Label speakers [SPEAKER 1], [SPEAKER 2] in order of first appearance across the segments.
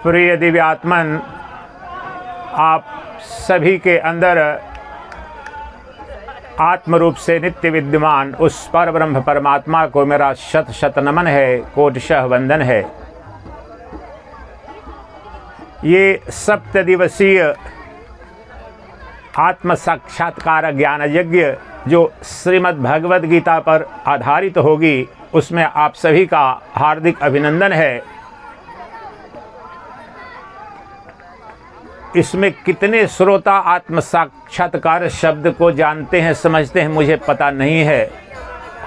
[SPEAKER 1] प्रिय दिव्यात्मन, आप सभी के अंदर आत्म रूप से नित्य विद्यमान उस परब्रह्म परमात्मा को मेरा शत शत नमन है, कोटिशः वंदन है। ये सप्तदिवसीय आत्म साक्षात्कार ज्ञान यज्ञ जो श्रीमद् भगवद गीता पर आधारित होगी, उसमें आप सभी का हार्दिक अभिनंदन है। इसमें कितने श्रोता आत्म साक्षात्कार शब्द को जानते हैं, समझते हैं, मुझे पता नहीं है।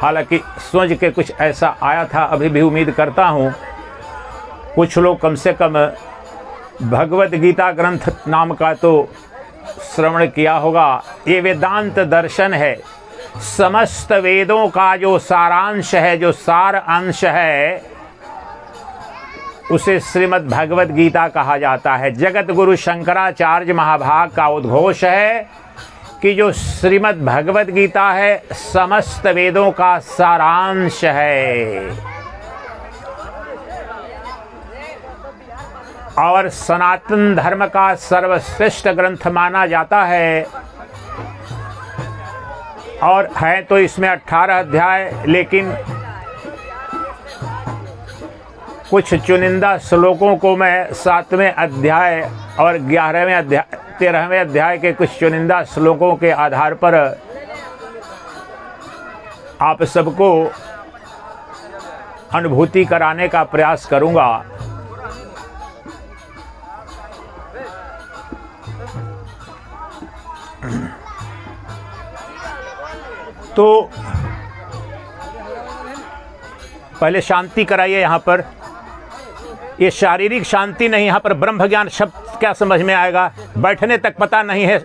[SPEAKER 1] हालांकि सोच के कुछ ऐसा आया था, अभी भी उम्मीद करता हूँ कुछ लोग कम से कम भगवद गीता ग्रंथ नाम का तो श्रवण किया होगा। ये वेदांत दर्शन है, समस्त वेदों का जो सारांश है, जो सार अंश है, उसे श्रीमद् भगवद गीता कहा जाता है। जगत गुरु शंकराचार्य महाभाग का उद्घोष है कि जो श्रीमद् भगवद गीता है समस्त वेदों का सारांश है और सनातन धर्म का सर्वश्रेष्ठ ग्रंथ माना जाता है। और है तो इसमें 18 अध्याय, लेकिन कुछ चुनिंदा श्लोकों को मैं 7वें अध्याय और 11वें अध्याय 13वें अध्याय के कुछ चुनिंदा श्लोकों के आधार पर आप सबको अनुभूति कराने का प्रयास करूंगा। तो पहले शांति कराइए। यहाँ पर ये शारीरिक शांति नहीं, यहाँ पर ब्रह्म ज्ञान शब्द क्या समझ में आएगा, बैठने तक पता नहीं है।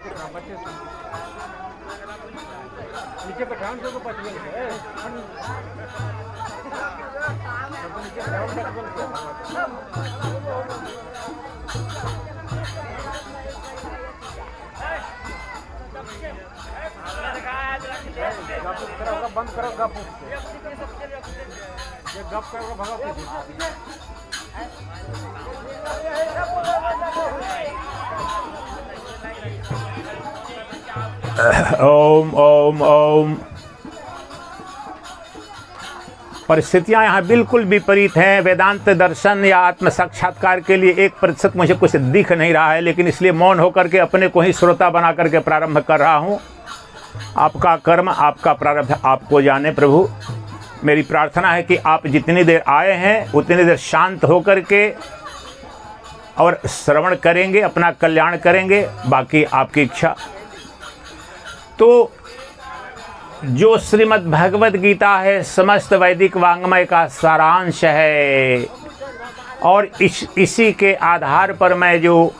[SPEAKER 2] बंद करो गप ये गप करो भगवती
[SPEAKER 1] ओम ओम ओम। परिस्थितियां यहाँ बिल्कुल विपरीत हैं। वेदांत दर्शन या आत्म साक्षात्कार के लिए 1% मुझे कुछ दिख नहीं रहा है, लेकिन इसलिए मौन होकर के अपने को ही श्रोता बना करके प्रारंभ कर रहा हूँ। आपका कर्म, आपका प्रारब्ध आपको जाने प्रभु। मेरी प्रार्थना है कि आप जितनी देर आए हैं उतनी देर शांत होकर के और श्रवण करेंगे, अपना कल्याण करेंगे, बाकी आपकी इच्छा। तो जो श्रीमद् भगवद गीता है समस्त वैदिक वाङ्मय का सारांश है और इसी के आधार पर मैं जो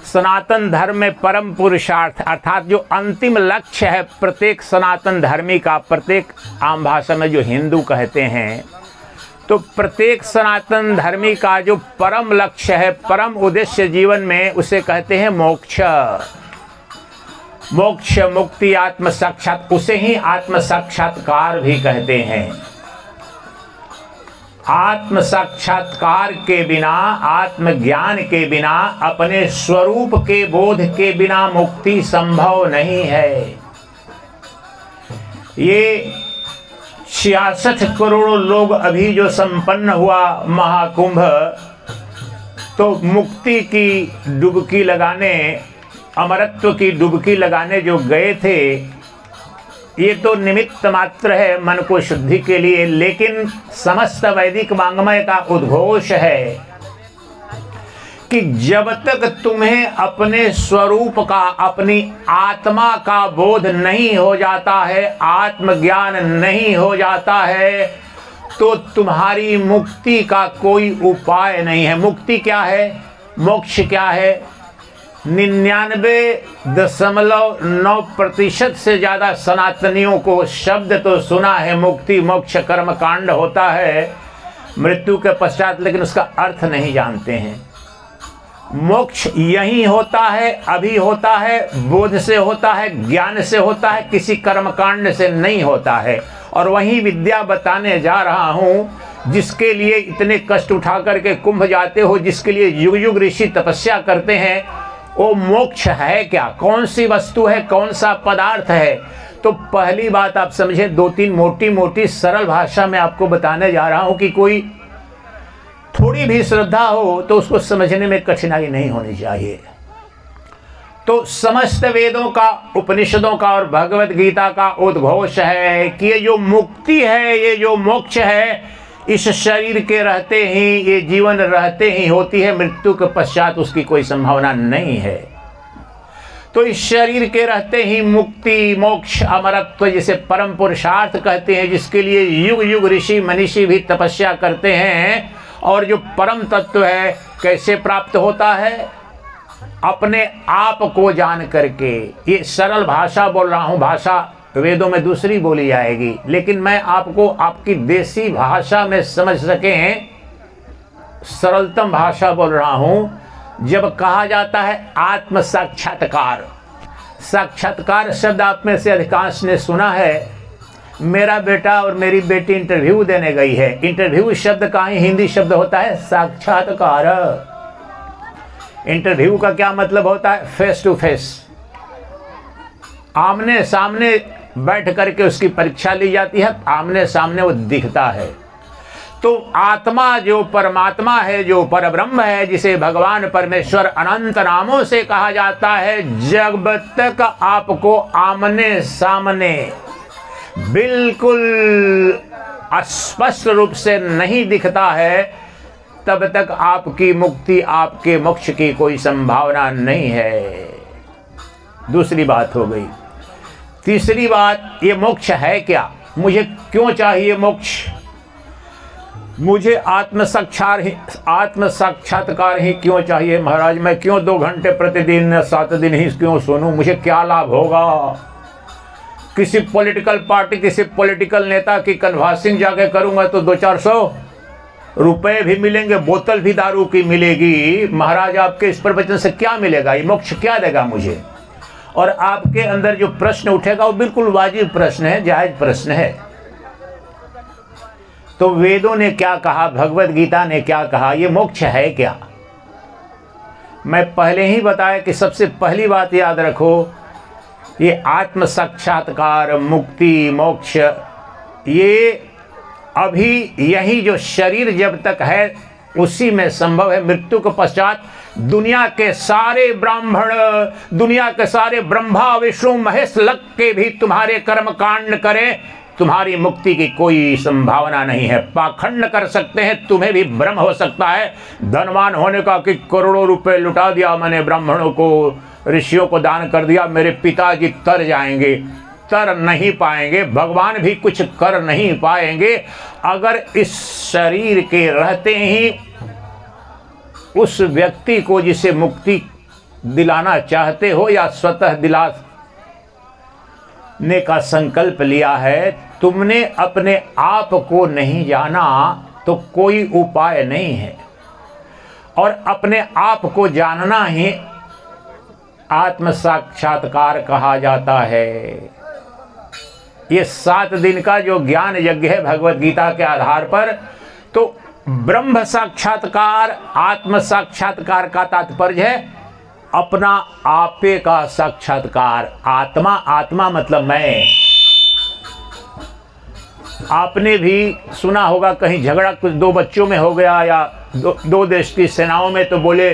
[SPEAKER 1] सनातन धर्म में परम पुरुषार्थ अर्थात जो अंतिम लक्ष्य है प्रत्येक सनातन धर्मी का, प्रत्येक आम भाषा में जो हिंदू कहते हैं, तो प्रत्येक सनातन धर्मी का जो परम लक्ष्य है, परम उद्देश्य जीवन में, उसे कहते हैं मोक्ष। मोक्ष, मुक्ति, आत्म साक्षात, उसे ही आत्म साक्षात्कार भी कहते हैं। आत्म साक्षात्कार के बिना, आत्मज्ञान के बिना, अपने स्वरूप के बोध के बिना मुक्ति संभव नहीं है। ये 66 करोड़ लोग अभी जो संपन्न हुआ महाकुंभ, तो मुक्ति की डुबकी लगाने, अमरत्व की डुबकी लगाने जो गए थे, ये तो निमित्त मात्र है मन को शुद्धि के लिए, लेकिन समस्त वैदिक वाङ्मय का उद्घोष है कि जब तक तुम्हें अपने स्वरूप का, अपनी आत्मा का बोध नहीं हो जाता है, आत्मज्ञान नहीं हो जाता है, तो तुम्हारी मुक्ति का कोई उपाय नहीं है। मुक्ति क्या है, मोक्ष क्या है? 99.9% से ज़्यादा सनातनियों को शब्द तो सुना है मुक्ति, मोक्ष, कर्म कांड होता है मृत्यु के पश्चात, लेकिन उसका अर्थ नहीं जानते हैं। मोक्ष यही होता है, अभी होता है, बोध से होता है, ज्ञान से होता है, किसी कर्मकांड से नहीं होता है। और वही विद्या बताने जा रहा हूँ जिसके लिए इतने कष्ट उठा करके कुंभ जाते हो, जिसके लिए युग युग ऋषि तपस्या करते हैं, वो मोक्ष है क्या? कौन सी वस्तु है, कौन सा पदार्थ है? तो पहली बात आप समझें, 2-3 मोटी मोटी सरल भाषा में आपको बताने जा रहा हूं कि कोई थोड़ी भी श्रद्धा हो तो उसको समझने में कठिनाई नहीं होनी चाहिए। तो समस्त वेदों का, उपनिषदों का और भगवत गीता का उद्घोष है कि ये जो मुक्ति है, ये जो मोक्ष है, इस शरीर के रहते ही, ये जीवन रहते ही होती है, मृत्यु के पश्चात उसकी कोई संभावना नहीं है। तो इस शरीर के रहते ही मुक्ति, मोक्ष, अमरत्व, जिसे परम पुरुषार्थ कहते हैं, जिसके लिए युग युग ऋषि मनीषी भी तपस्या करते हैं, और जो परम तत्व है कैसे प्राप्त होता है? अपने आप को जान करके। ये सरल भाषा बोल रहा हूं, भाषा वेदों में दूसरी बोली जाएगी, लेकिन मैं आपको आपकी देसी भाषा में समझ सकें, सरलतम भाषा बोल रहा हूं। जब कहा जाता है आत्म साक्षात्कार, साक्षात्कार शब्द आप में से अधिकांश ने सुना है। मेरा बेटा और मेरी बेटी इंटरव्यू देने गई है। इंटरव्यू शब्द का ही हिंदी शब्द होता है साक्षात्कार। इंटरव्यू का क्या मतलब होता है? फेस टू फेस, आमने सामने बैठ करके उसकी परीक्षा ली जाती है, आमने सामने वो दिखता है। तो आत्मा जो परमात्मा है, जो परब्रह्म है, जिसे भगवान परमेश्वर अनंत नामों से कहा जाता है, जब तक आपको आमने सामने बिल्कुल स्पष्ट रूप से नहीं दिखता है, तब तक आपकी मुक्ति, आपके मोक्ष की कोई संभावना नहीं है। दूसरी बात हो गई। तीसरी बात, ये मोक्ष है क्या? मुझे क्यों चाहिए मोक्ष? मुझे आत्म साक्षात्कार ही क्यों चाहिए महाराज? मैं क्यों 2 घंटे प्रतिदिन 7 दिन ही क्यों सुनूं? मुझे क्या लाभ होगा? किसी पॉलिटिकल पार्टी, किसी पॉलिटिकल नेता की कन्वासिंग जाके करूंगा तो 200-400 रुपए भी मिलेंगे, बोतल भी दारू की मिलेगी। महाराज आपके इस प्रवचन से क्या मिलेगा? ये मोक्ष क्या देगा मुझे? और आपके अंदर जो प्रश्न उठेगा वो बिल्कुल वाजिब प्रश्न है, जायज प्रश्न है। तो वेदों ने क्या कहा, भगवत गीता ने क्या कहा, ये मोक्ष है क्या? मैं पहले ही बताया कि सबसे पहली बात याद रखो, ये आत्म साक्षात्कार, मुक्ति, मोक्ष, ये अभी यही जो शरीर जब तक है उसी में संभव है। मृत्यु के पश्चात दुनिया के सारे ब्राह्मण, दुनिया के सारे ब्रह्मा विष्णु महेश लग के भी तुम्हारे कर्म कांड करें, तुम्हारी मुक्ति की कोई संभावना नहीं है। पाखंड कर सकते हैं, तुम्हें भी भ्रम हो सकता है धनवान होने का कि करोड़ों रुपए लुटा दिया मैंने, ब्राह्मणों को, ऋषियों को दान कर दिया, मेरे पिताजी तर जाएंगे। तर नहीं पाएंगे, भगवान भी कुछ कर नहीं पाएंगे अगर इस शरीर के रहते ही उस व्यक्ति को जिसे मुक्ति दिलाना चाहते हो या स्वतः दिलाने का संकल्प लिया है, तुमने अपने आप को नहीं जाना तो कोई उपाय नहीं है। और अपने आप को जानना ही आत्म साक्षात्कार कहा जाता है। ये 7 दिन का जो ज्ञान यज्ञ है भगवत गीता के आधार पर, तो ब्रह्म साक्षात्कार, आत्म साक्षात्कार का तात्पर्य है अपना आपे का साक्षात्कार। आत्मा, आत्मा मतलब मैं। आपने भी सुना होगा कहीं झगड़ा कुछ 2 बच्चों में हो गया या 2 देश की सेनाओं में, तो बोले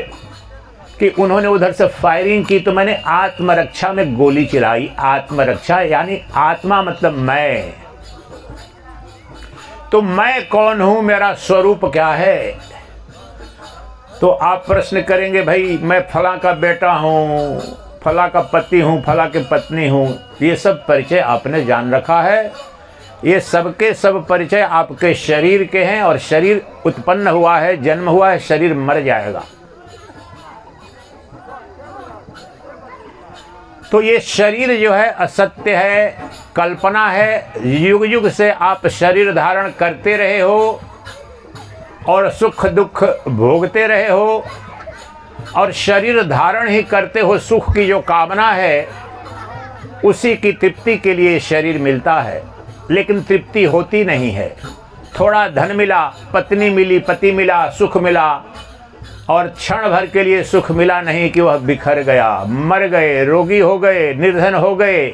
[SPEAKER 1] कि उन्होंने उधर से फायरिंग की तो मैंने आत्मरक्षा में गोली चलाई। आत्मरक्षा यानी आत्मा मतलब मैं। तो मैं कौन हूं, मेरा स्वरूप क्या है? तो आप प्रश्न करेंगे, भाई मैं फला का बेटा हूं, फला का पति हूं, फला की पत्नी हूं। ये सब परिचय आपने जान रखा है। ये सबके सब परिचय आपके शरीर के हैं, और शरीर उत्पन्न हुआ है, जन्म हुआ है, शरीर मर जाएगा। तो ये शरीर जो है असत्य है, कल्पना है। युग युग से आप शरीर धारण करते रहे हो और सुख दुख भोगते रहे हो, और शरीर धारण ही करते हो। सुख की जो कामना है उसी की तृप्ति के लिए शरीर मिलता है, लेकिन तृप्ति होती नहीं है। थोड़ा धन मिला, पत्नी मिली, पति मिला, सुख मिला, और क्षण भर के लिए सुख मिला नहीं कि वह बिखर गया, मर गए, रोगी हो गए, निर्धन हो गए।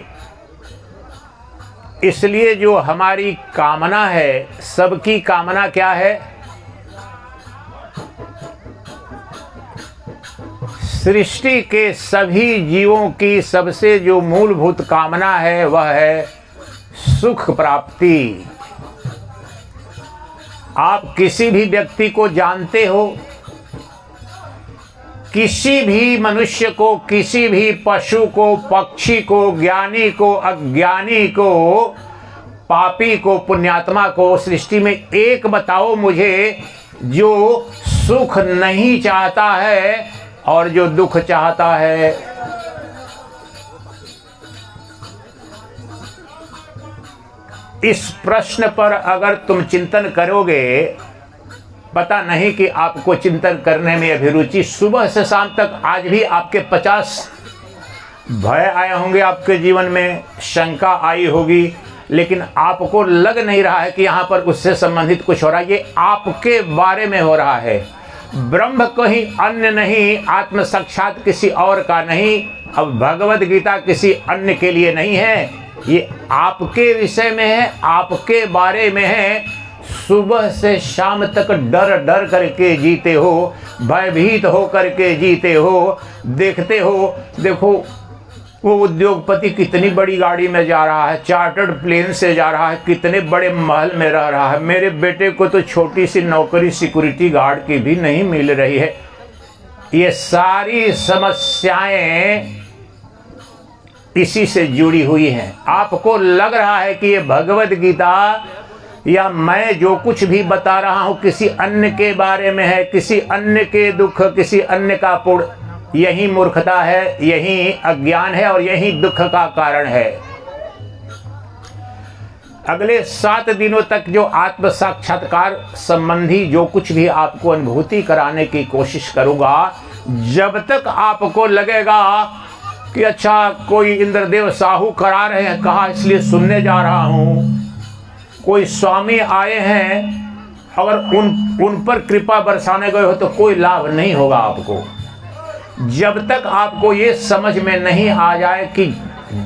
[SPEAKER 1] इसलिए जो हमारी कामना है, सबकी कामना क्या है? सृष्टि के सभी जीवों की सबसे जो मूलभूत कामना है वह है सुख प्राप्ति। आप किसी भी व्यक्ति को जानते हो, किसी भी मनुष्य को, किसी भी पशु को, पक्षी को, ज्ञानी को, अज्ञानी को, पापी को, पुण्यात्मा को, सृष्टि में एक बताओ मुझे जो सुख नहीं चाहता है और जो दुख चाहता है। इस प्रश्न पर अगर तुम चिंतन करोगे, पता नहीं कि आपको चिंतन करने में अभिरुचि, सुबह से शाम तक आज भी आपके 50 भय आए होंगे, आपके जीवन में शंका आई होगी, लेकिन आपको लग नहीं रहा है कि यहाँ पर उससे संबंधित कुछ हो रहा है। ये आपके बारे में हो रहा है। ब्रह्म कहीं अन्य नहीं, आत्म साक्षात किसी और का नहीं, अब भगवद गीता किसी अन्य के लिए नहीं है, ये आपके विषय में है, आपके बारे में है। सुबह से शाम तक डर डर करके जीते हो, भयभीत हो करके जीते हो। देखते हो, देखो वो उद्योगपति कितनी बड़ी गाड़ी में जा रहा है, चार्टर्ड प्लेन से जा रहा है, कितने बड़े महल में रह रहा है। मेरे बेटे को तो छोटी सी नौकरी सिक्योरिटी गार्ड की भी नहीं मिल रही है। ये सारी समस्याएं इसी से जुड़ी हुई हैं। आपको लग रहा है कि ये भगवद गीता या मैं जो कुछ भी बता रहा हूं किसी अन्य के बारे में है, किसी अन्य के दुख, किसी अन्य का पुण्य। यही मूर्खता है, यही अज्ञान है और यही दुख का कारण है। अगले 7 दिनों तक जो आत्म साक्षात्कार संबंधी जो कुछ भी आपको अनुभूति कराने की कोशिश करूंगा, जब तक आपको लगेगा कि अच्छा कोई इंद्रदेव साहू करा रहे हैं, कहा इसलिए सुनने जा रहा हूं, कोई स्वामी आए हैं अगर उन पर कृपा बरसाने गए हो तो कोई लाभ नहीं होगा आपको। जब तक आपको ये समझ में नहीं आ जाए कि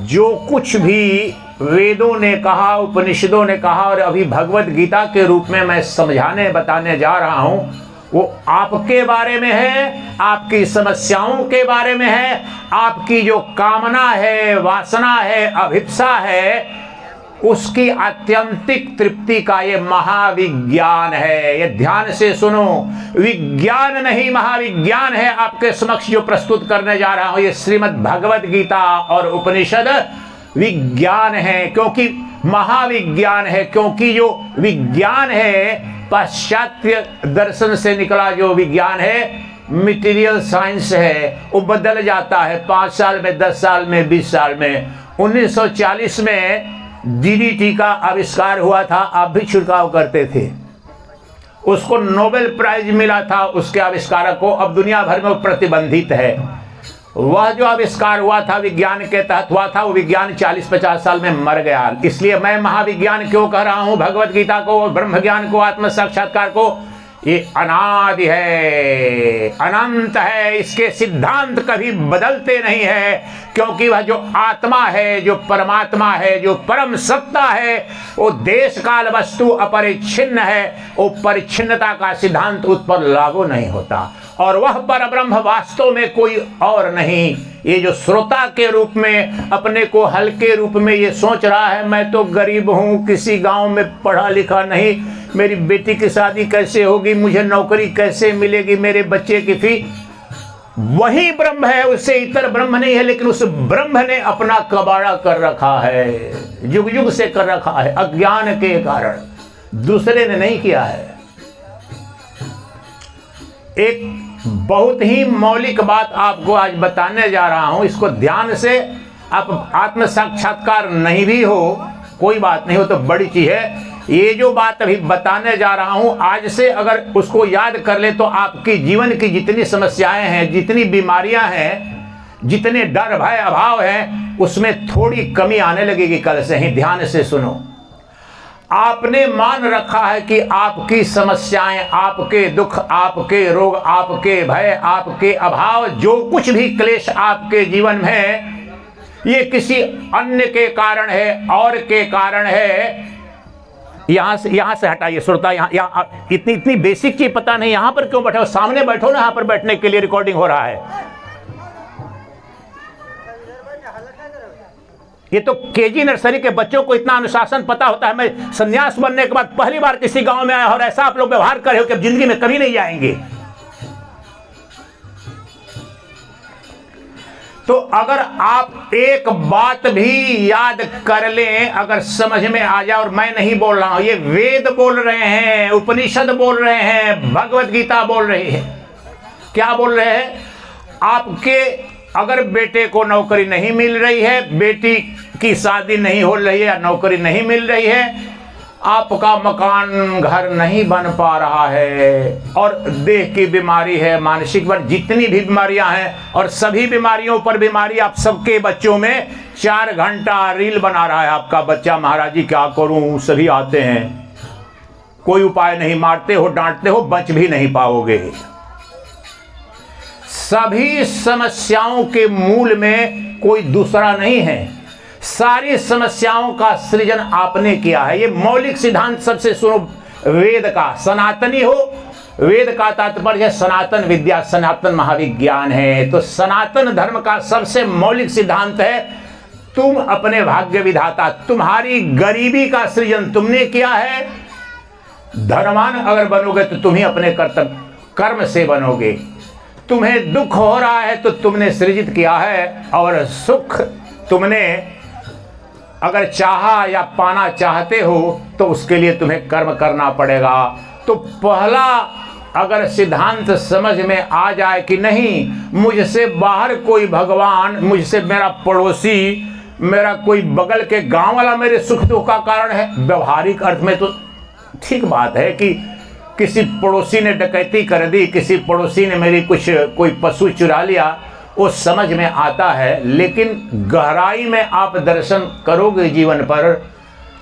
[SPEAKER 1] जो कुछ भी वेदों ने कहा, उपनिषदों ने कहा और अभी भगवद गीता के रूप में मैं समझाने बताने जा रहा हूं, वो आपके बारे में है, आपकी समस्याओं के बारे में है, आपकी जो कामना है, वासना है, अभिप्सा है, उसकी आत्यंतिक तृप्ति का ये महाविज्ञान है। ये ध्यान से सुनो, विज्ञान नहीं महाविज्ञान है आपके समक्ष जो प्रस्तुत करने जा रहा हूं। ये श्रीमद् भगवद गीता और उपनिषद विज्ञान है, क्योंकि महाविज्ञान है, क्योंकि जो विज्ञान है पाश्चात्य दर्शन से निकला जो विज्ञान है, मटेरियल साइंस है, वो बदल जाता है 5 साल में, 10 साल में, 20 साल में। 1940 में DDT का आविष्कार हुआ था, आप भी छिड़काव करते थे, उसको नोबेल प्राइज मिला था उसके आविष्कारक को। अब दुनिया भर में वो प्रतिबंधित है। वह जो आविष्कार हुआ था विज्ञान के तहत हुआ था, वो विज्ञान 40-50 साल में मर गया। इसलिए मैं महाविज्ञान क्यों कह रहा हूं भगवद गीता को, ब्रह्म ज्ञान को, आत्म साक्षात्कार को। ये अनादि है, अनंत है, इसके सिद्धांत कभी बदलते नहीं है, क्योंकि वह जो आत्मा है, जो परमात्मा है, जो परम सत्ता है, वो देश काल वस्तु अपरिच्छिन्न है। वो परिच्छिन्नता का सिद्धांत उस पर लागू नहीं होता, और वह परब्रह्म वास्तव में कोई और नहीं। ये जो श्रोता के रूप में अपने को हल्के रूप में ये सोच रहा है, मैं तो गरीब हूँ, किसी गांव में पढ़ा लिखा नहीं, मेरी बेटी की शादी कैसे होगी, मुझे नौकरी कैसे मिलेगी, मेरे बच्चे की फी, वही ब्रह्म है, उससे इतर ब्रह्म नहीं है। लेकिन उस ब्रह्म ने अपना कबाड़ा कर रखा है, युग युग से कर रखा है, अज्ञान के कारण, दूसरे ने नहीं किया है। एक बहुत ही मौलिक बात आपको आज बताने जा रहा हूं, इसको ध्यान से, आप आत्म साक्षात्कार नहीं भी हो कोई बात नहीं, हो तो बड़ी चीज है। ये जो बात अभी बताने जा रहा हूं, आज से अगर उसको याद कर ले तो आपकी जीवन की जितनी समस्याएं हैं, जितनी बीमारियां हैं, जितने डर भय अभाव हैं, उसमें थोड़ी कमी आने लगेगी कल से ही। ध्यान से सुनो, आपने मान रखा है कि आपकी समस्याएं, आपके दुख, आपके रोग, आपके भय, आपके अभाव, जो कुछ भी क्लेश आपके जीवन में है, ये किसी अन्य के कारण है और के कारण है। यहां से हटाइए श्रोता, यहाँ इतनी बेसिक चीज पता नहीं, यहां पर क्यों बैठे हो? सामने बैठो ना, यहां पर बैठने के लिए रिकॉर्डिंग हो रहा है। ये तो केजी नर्सरी के बच्चों को इतना अनुशासन पता होता है। मैं सन्यास बनने के बाद पहली बार किसी गांव में आया और ऐसा आप लोग व्यवहार कर रहे हो कि अब जिंदगी में कभी नहीं आएंगे। तो अगर आप एक बात भी याद कर लें, अगर समझ में आ जाए, और मैं नहीं बोल रहा हूं, ये वेद बोल रहे हैं, उपनिषद बोल रहे हैं, भगवत गीता बोल रही है। क्या बोल रहे हैं? आपके अगर बेटे को नौकरी नहीं मिल रही है, बेटी की शादी नहीं हो रही है या नौकरी नहीं मिल रही है, आपका मकान घर नहीं बन पा रहा है, और देह की बीमारी है, मानसिक पर जितनी भी बीमारियां हैं, और सभी बीमारियों पर बीमारी, आप सबके बच्चों में 4 घंटा रील बना रहा है आपका बच्चा। महाराज जी क्या करूं, सभी आते हैं, कोई उपाय नहीं, मारते हो डांटते हो, बच भी नहीं पाओगे। सभी समस्याओं के मूल में कोई दूसरा नहीं है, सारी समस्याओं का सृजन आपने किया है। ये मौलिक सिद्धांत सबसे सुनो, वेद का, सनातनी हो, वेद का तात्पर्य है सनातन विद्या, सनातन महाविज्ञान है। तो सनातन धर्म का सबसे मौलिक सिद्धांत है, तुम अपने भाग्य विधाता, तुम्हारी गरीबी का सृजन तुमने किया है। धनवान अगर बनोगे तो तुम ही अपने कर्तव्य कर्म से बनोगे। तुम्हें दुख हो रहा है तो तुमने सृजित किया है, और सुख तुमने अगर चाहा या पाना चाहते हो तो उसके लिए तुम्हें कर्म करना पड़ेगा। तो पहला अगर सिद्धांत समझ में आ जाए कि नहीं, मुझसे बाहर कोई भगवान, मुझसे मेरा पड़ोसी, मेरा कोई बगल के गांव वाला मेरे सुख दुख का कारण है। व्यवहारिक अर्थ में तो ठीक बात है कि किसी पड़ोसी ने डकैती कर दी, किसी पड़ोसी ने मेरी कोई पशु चुरा लिया, वो समझ में आता है। लेकिन गहराई में आप दर्शन करोगे जीवन पर,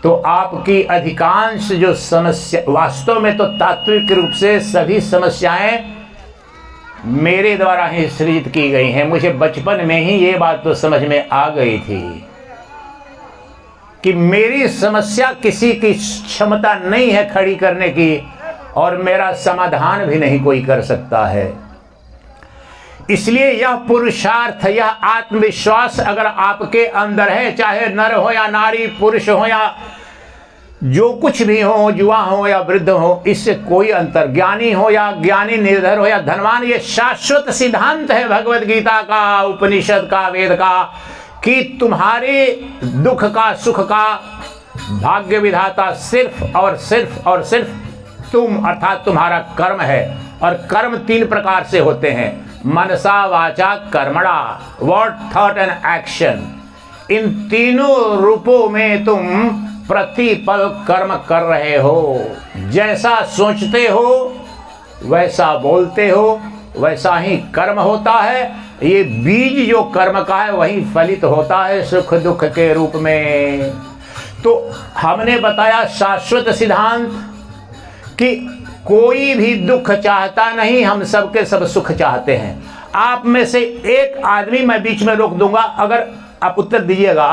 [SPEAKER 1] तो आपकी अधिकांश जो समस्या, वास्तव में तो तात्विक रूप से सभी समस्याएं मेरे द्वारा ही सृजित की गई हैं। मुझे बचपन में ही ये बात तो समझ में आ गई थी कि मेरी समस्या किसी की क्षमता नहीं है खड़ी करने की, और मेरा समाधान भी नहीं कोई कर सकता है। इसलिए यह पुरुषार्थ, यह आत्मविश्वास अगर आपके अंदर है, चाहे नर हो या नारी, पुरुष हो या जो कुछ भी हो, युवा हो या वृद्ध हो, इससे कोई अंतर, ज्ञानी हो या ज्ञानी, निर्धर हो या धनवान, ये शाश्वत सिद्धांत है भगवत गीता का, उपनिषद का, वेद का, कि तुम्हारे दुख का, सुख का भाग्य विधाता सिर्फ और सिर्फ और सिर्फ तुम, अर्थात तुम्हारा कर्म है। और कर्म 3 प्रकार से होते हैं, मनसा वाचा कर्मणा, वर्ड, थॉट एंड एक्शन। इन तीनों रूपों में तुम प्रतिपल कर्म कर रहे हो। जैसा सोचते हो, वैसा बोलते हो, वैसा ही कर्म होता है। ये बीज जो कर्म का है वही फलित होता है सुख दुख के रूप में। तो हमने बताया शाश्वत सिद्धांत कि कोई भी दुख चाहता नहीं, हम सबके सब सुख चाहते हैं। आप में से एक आदमी, मैं बीच में रोक दूंगा, अगर आप उत्तर दीजिएगा,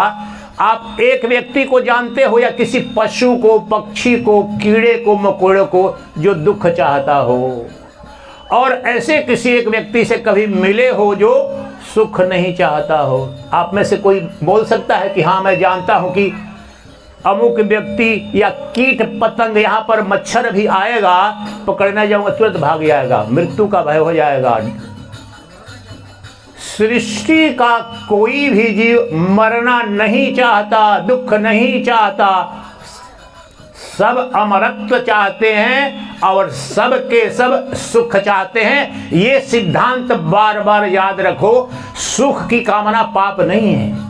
[SPEAKER 1] आप एक व्यक्ति को जानते हो या किसी पशु को, पक्षी को, कीड़े को, मकोड़े को जो दुख चाहता हो, और ऐसे किसी एक व्यक्ति से कभी मिले हो जो सुख नहीं चाहता हो? आप में से कोई बोल सकता है कि हाँ मैं जानता हूं कि अमुक व्यक्ति या कीट पतंग, यहाँ पर मच्छर भी आएगा, पकड़ने जाऊंगा तुरंत भाग जाएगा, मृत्यु का भय हो जाएगा। सृष्टि का कोई भी जीव मरना नहीं चाहता, दुख नहीं चाहता, सब अमरत्व चाहते हैं और सब के सब सुख चाहते हैं। ये सिद्धांत बार बार याद रखो। सुख की कामना पाप नहीं है।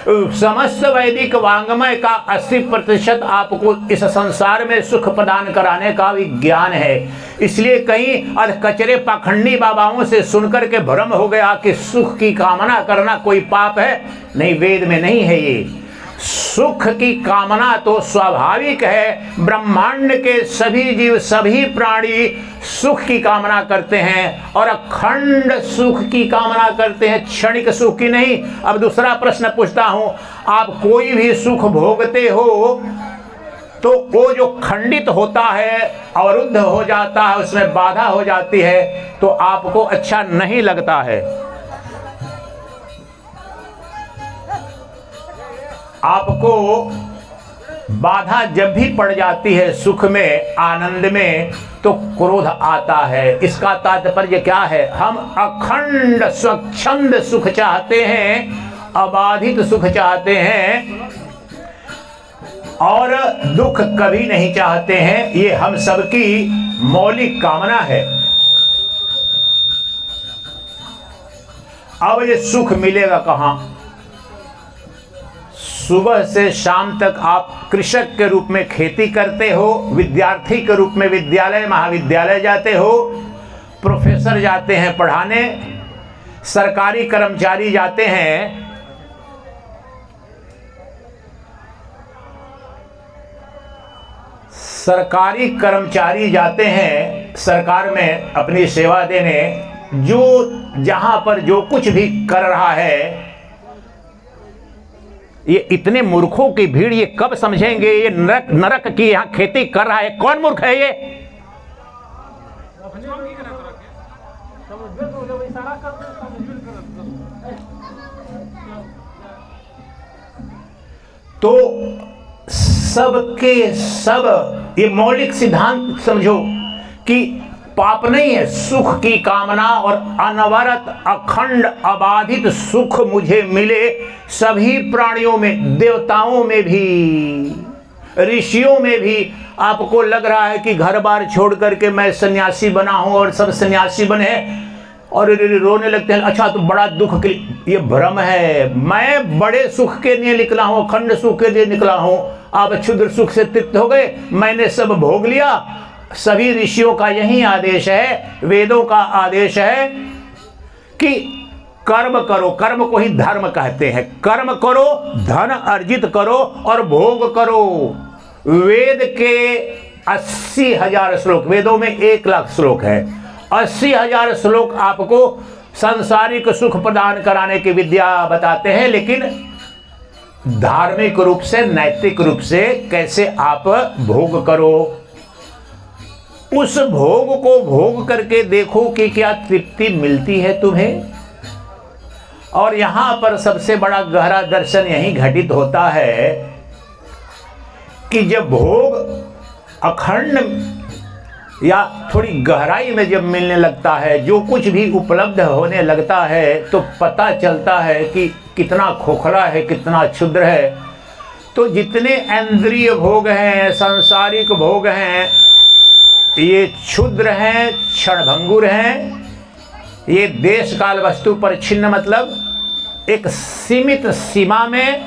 [SPEAKER 1] समस्त वैदिक वांग्मय का 80% आपको इस संसार में सुख प्रदान कराने का विज्ञान है। इसलिए कहीं अधकचरे पाखंडी बाबाओं से सुनकर के भ्रम हो गया कि सुख की कामना करना कोई पाप है। नहीं, वेद में नहीं है ये। सुख की कामना तो स्वाभाविक है। ब्रह्मांड के सभी जीव, सभी प्राणी सुख की कामना करते हैं और अखंड सुख की कामना करते हैं, क्षणिक सुख की नहीं। अब दूसरा प्रश्न पूछता हूं, आप कोई भी सुख भोगते हो तो वो जो खंडित होता है, अवरुद्ध हो जाता है, उसमें बाधा हो जाती है, तो आपको अच्छा नहीं लगता है। आपको बाधा जब भी पड़ जाती है सुख में, आनंद में, तो क्रोध आता है। इसका तात्पर्य क्या है? हम अखंड स्वच्छंद सुख चाहते हैं, अबाधित सुख चाहते हैं और दुख कभी नहीं चाहते हैं। ये हम सबकी मौलिक कामना है। अब ये सुख मिलेगा कहां? सुबह से शाम तक आप कृषक के रूप में खेती करते हो, विद्यार्थी के रूप में विद्यालय महाविद्यालय जाते हो, प्रोफेसर जाते हैं पढ़ाने, सरकारी कर्मचारी जाते हैं, सरकारी कर्मचारी जाते हैं सरकार में अपनी सेवा देने। जो जहां पर जो कुछ भी कर रहा है, ये इतने मूर्खों की भीड़, ये कब समझेंगे ये नरक नरक की यहां खेती कर रहा है? कौन मूर्ख है ये? तो सबके सब ये मौलिक सिद्धांत समझो कि पाप नहीं है, सुख की कामना और अनवरत अखंड अबाधित सुख मुझे मिले। सभी प्राणियों में, देवताओं में भी, ऋषियों में भी। आपको लग रहा है कि घर बार छोड़ करके मैं सन्यासी बना हूं और सब सन्यासी बने और रोने लगते हैं। अच्छा, तो बड़ा दुख के, ये भ्रम है। मैं बड़े सुख के लिए निकला हूं, अखंड सुख के लिए निकला हूं। आप क्षुद्र सुख से तृप्त हो गए, मैंने सब भोग लिया। सभी ऋषियों का यही आदेश है, वेदों का आदेश है कि कर्म करो। कर्म को ही धर्म कहते हैं। कर्म करो, धन अर्जित करो और भोग करो। वेद के 80,000 श्लोक, वेदों में 1,00,000 श्लोक है। 80,000 श्लोक आपको सांसारिक सुख प्रदान कराने की विद्या बताते हैं, लेकिन धार्मिक रूप से, नैतिक रूप से कैसे आप भोग करो। उस भोग को भोग करके देखो कि क्या तृप्ति मिलती है तुम्हें। और यहां पर सबसे बड़ा गहरा दर्शन यही घटित होता है कि जब भोग अखंड या थोड़ी गहराई में जब मिलने लगता है, जो कुछ भी उपलब्ध होने लगता है, तो पता चलता है कि कितना खोखला है, कितना क्षुद्र है। तो जितने इंद्रिय भोग हैं, सांसारिक भोग हैं, ये क्षुद्र हैं, क्षणभंगुर हैं। ये देश काल वस्तु पर छिन्न, मतलब एक सीमित सीमा में,